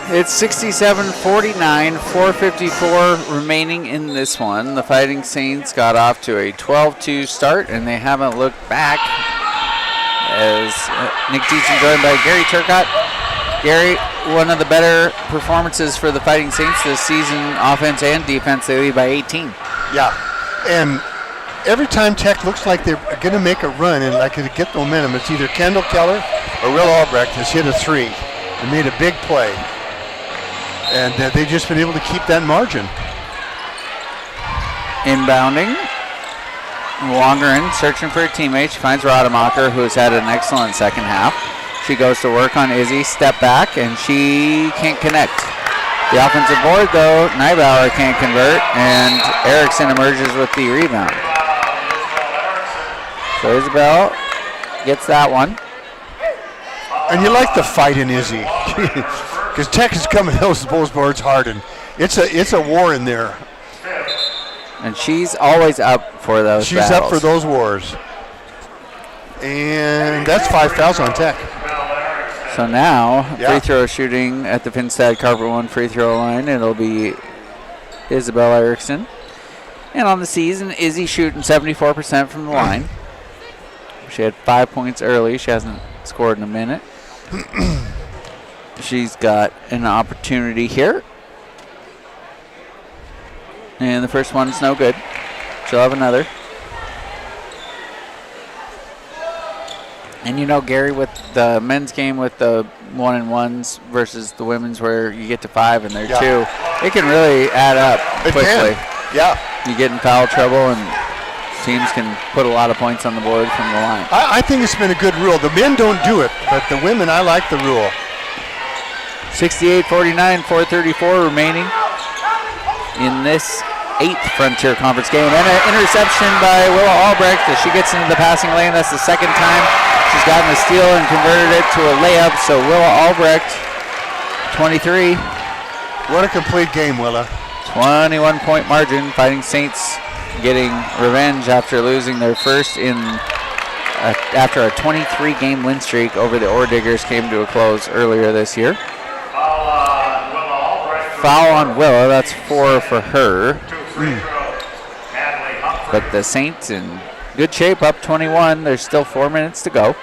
It's 67-49, 4:54 remaining in this one. The Fighting Saints got off to a 12-2 start, and they haven't looked back. As Nick Deason joined by Gary Turcott. Gary, one of the better performances for the Fighting Saints this season, offense and defense. They lead by 18. Yeah, and every time Tech looks like they're going to make a run and like to get momentum, it's either Kendall Keller or Will Albrecht has hit a 3 and made a big play. And they've just been able to keep that margin. Inbounding. Longren searching for a teammate. She finds Rademacher, who has had an excellent second half. She goes to work on Izzy, step back, and she can't connect. The offensive board, though, Neibauer can't convert, and Erickson emerges with the rebound. So Isabel gets that one. And you like the fight in Izzy. Because Tech is coming those boards hard, and it's a war in there. And she's always up for those She's battles. up for those wars. And that's 5 fouls on Tech. So now, Yeah. free throw shooting at the Finstad Carver 1 free throw line. It'll be Isabel Erickson. And on the season, Izzy shooting 74% from the line. She had 5 points early. She hasn't scored in a minute. She's got an opportunity here. And the first one's no good. She'll have another. And you know, Gary, with the men's game with the 1-and-1s versus the women's where you get to 5 and they're 2, it can really add up quickly. Yeah. You get in foul trouble and teams can put a lot of points on the board from the line. I think it's been a good rule. The men don't do it, but the women, I like the rule. 68-49, 4:34 remaining in this 8th Frontier Conference game. And an interception by Willa Albrecht as she gets into the passing lane. That's the second time she's gotten a steal and converted it to a layup. So Willa Albrecht, 23. What a complete game, Willa. 21-point margin. Fighting Saints getting revenge after losing their first after a 23-game win streak over the Ore Diggers came to a close earlier this year. Foul on Willa, that's 4 for her. But the Saints in good shape, up 21. There's still 4 minutes to go.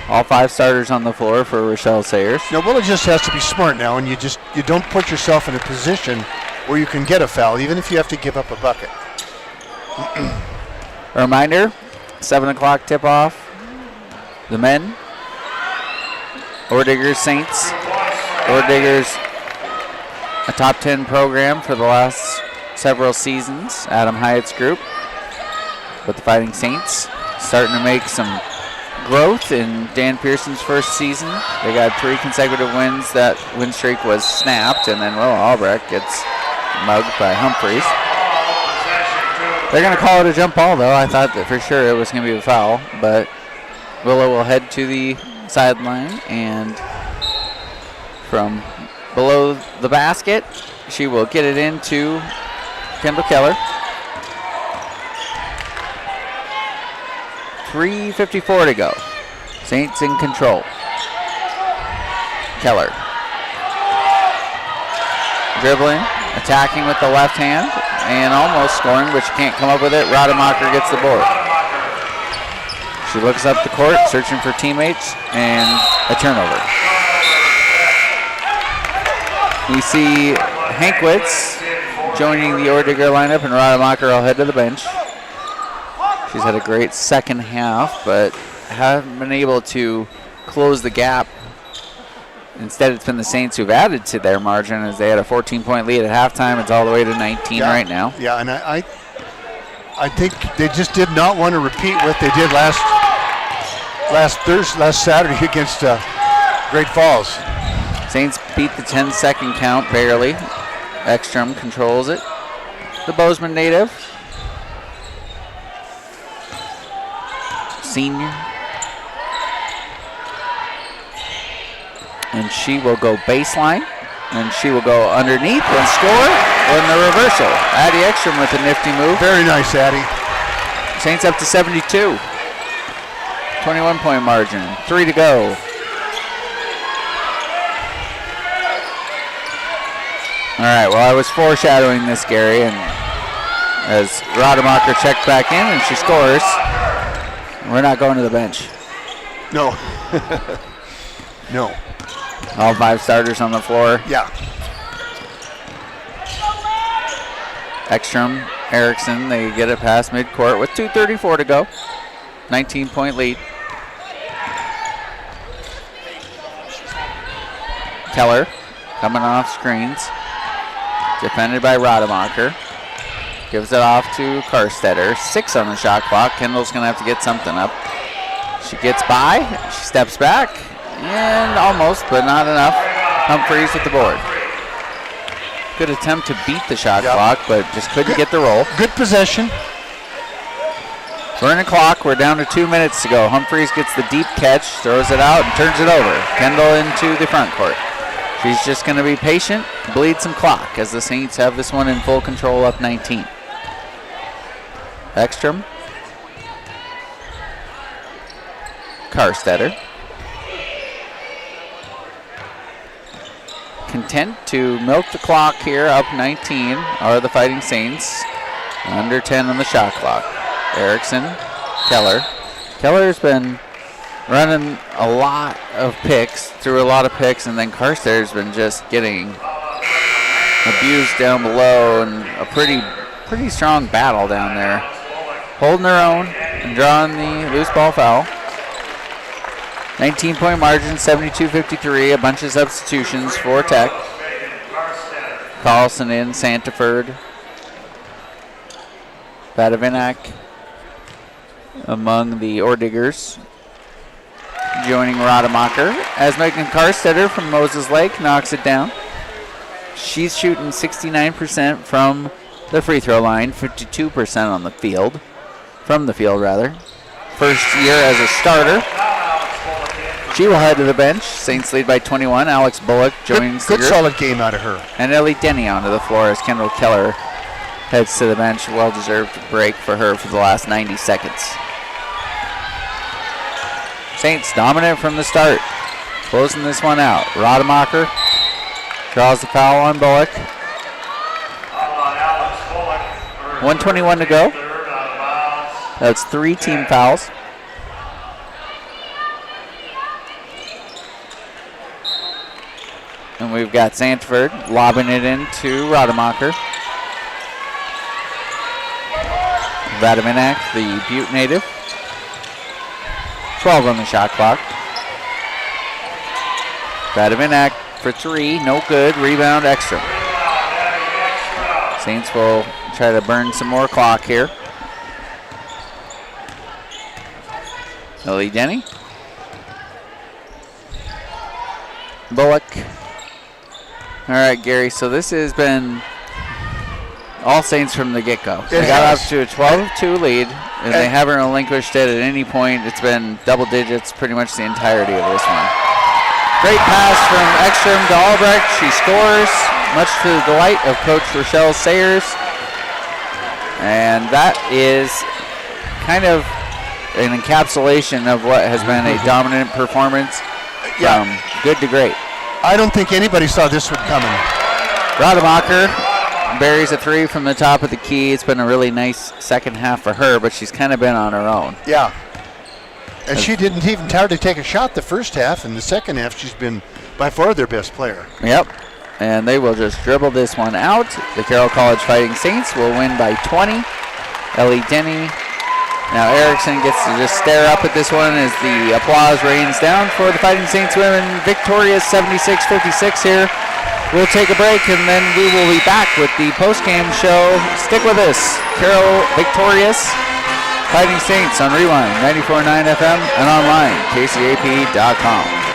All 5 starters on the floor for Rochelle Sayers. Now, Willa just has to be smart now, and you don't put yourself in a position where you can get a foul, even if you have to give up a bucket. A reminder, 7 o'clock tip-off. The men, Ore Diggers Saints. Ore Diggers, a top 10 program for the last several seasons, Adam Hyatt's group. But the Fighting Saints starting to make some growth in Dan Pearson's first season. They got 3 consecutive wins. That win streak was snapped, and then Willa Albrecht gets mugged by Humphreys. They're going to call it a jump ball, though. I thought that for sure it was going to be a foul, but Willa will head to the sideline, and from below the basket, she will get it into Kendall Keller. 3:54 to go. Saints in control. Keller. Dribbling, attacking with the left hand, and almost scoring, but she can't come up with it. Rademacher gets the board. She looks up the court, searching for teammates, and a turnover. We see Hankwitz joining the Ore Digger lineup, and Rademacher will head to the bench. She's had a great second half, but haven't been able to close the gap. Instead, it's been the Saints who've added to their margin as they had a 14-point lead at halftime. It's all the way to 19 right now. Yeah, and I think they just did not want to repeat what they did last Saturday against Great Falls. Saints beat the 10-second count barely. Ekstrom controls it. The Bozeman native. Senior. And she will go baseline. And she will go underneath and score. And the reversal. Addie Ekstrom with a nifty move. Very nice, Addie. Saints up to 72. 21-point margin. 3 to go. All right, well, I was foreshadowing this, Gary, and as Rademacher checked back in and she scores, we're not going to the bench. No. No. All 5 starters on the floor. Yeah. Ekstrom, Erickson, they get it past midcourt with 2:34 to go. 19-point lead. Keller coming off screens. Defended by Rademacher. Gives it off to Karstetter. 6 on the shot clock. Kendall's going to have to get something up. She gets by. She steps back. And almost, but not enough. Humphreys with the board. Good attempt to beat the shot clock, but just couldn't get the roll. Good possession. Burning clock. We're down to 2 minutes to go. Humphreys gets the deep catch, throws it out, and turns it over. Kendall into the front court. She's just going to be patient, bleed some clock as the Saints have this one in full control, up 19. Ekstrom. Karstetter. Content to milk the clock here, up 19 are the Fighting Saints. Under 10 on the shot clock. Erickson, Keller. Keller's been running a lot of picks, threw a lot of picks, and then Karstetter's been just getting abused down below, and a pretty strong battle down there. Holding their own and drawing the loose ball foul. 19-point margin, 72-53. A bunch of substitutions for Tech. Carlson in, Santaford. Badavinac among the Ordiggers. Joining Rademacher as Megan Karstetter from Moses Lake knocks it down. She's shooting 69% from the free throw line, 52% on the field. From the field, rather. First year as a starter. She will head to the bench. Saints lead by 21. Alex Bullock joins the Good group. solid game out of her. And Ellie Denny onto the floor as Kendall Keller heads to the bench. Well-deserved break for her for the last 90 seconds. Saints dominant from the start. Closing this one out. Rademacher draws the foul on Bullock. 1:21 to go. That's 3 team fouls. And we've got Santford lobbing it into Rademacher. Vadiminak, the Butte native. 12 on the shot clock. Vadiminak for 3, no good. Rebound extra. Saints will try to burn some more clock here. Ellie Denny. Bullock. All right, Gary, so this has been all Saints from the get-go. They got off to a 12-2 lead, and they haven't relinquished it at any point. It's been double digits pretty much the entirety of this one. Great pass from Ekstrom to Albrecht. She scores, much to the delight of Coach Rochelle Sayers. And that is kind of an encapsulation of what has been a dominant performance from good to great. I don't think anybody saw this one coming. Rademacher buries a 3 from the top of the key. It's been a really nice second half for her, but she's kind of been on her own. Yeah. And she didn't even hardly take a shot the first half. In the second half, she's been by far their best player. Yep. And they will just dribble this one out. The Carroll College Fighting Saints will win by 20. Ellie Denny. Now Erickson gets to just stare up at this one as the applause rains down for the Fighting Saints women. Victorious 76-56 here. We'll take a break and then we will be back with the post-game show. Stick with us. Carroll victorious. Fighting Saints on Rewind 94.9 FM and online, kcap.com.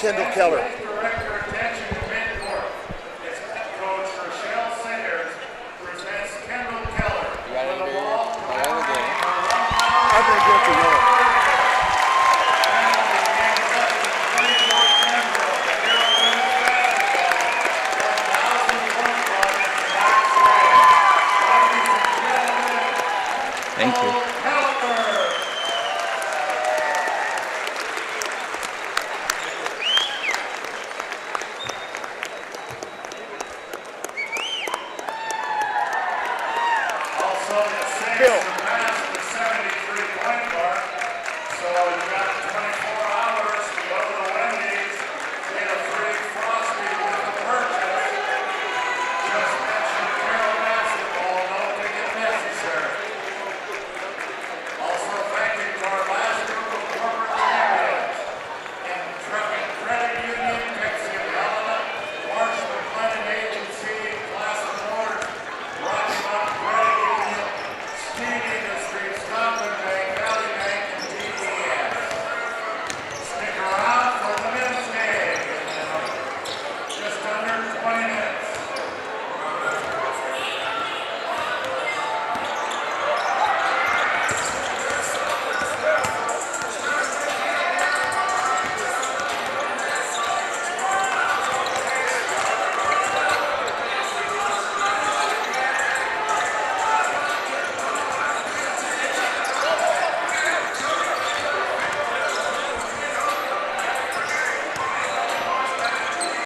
Kendall Keller.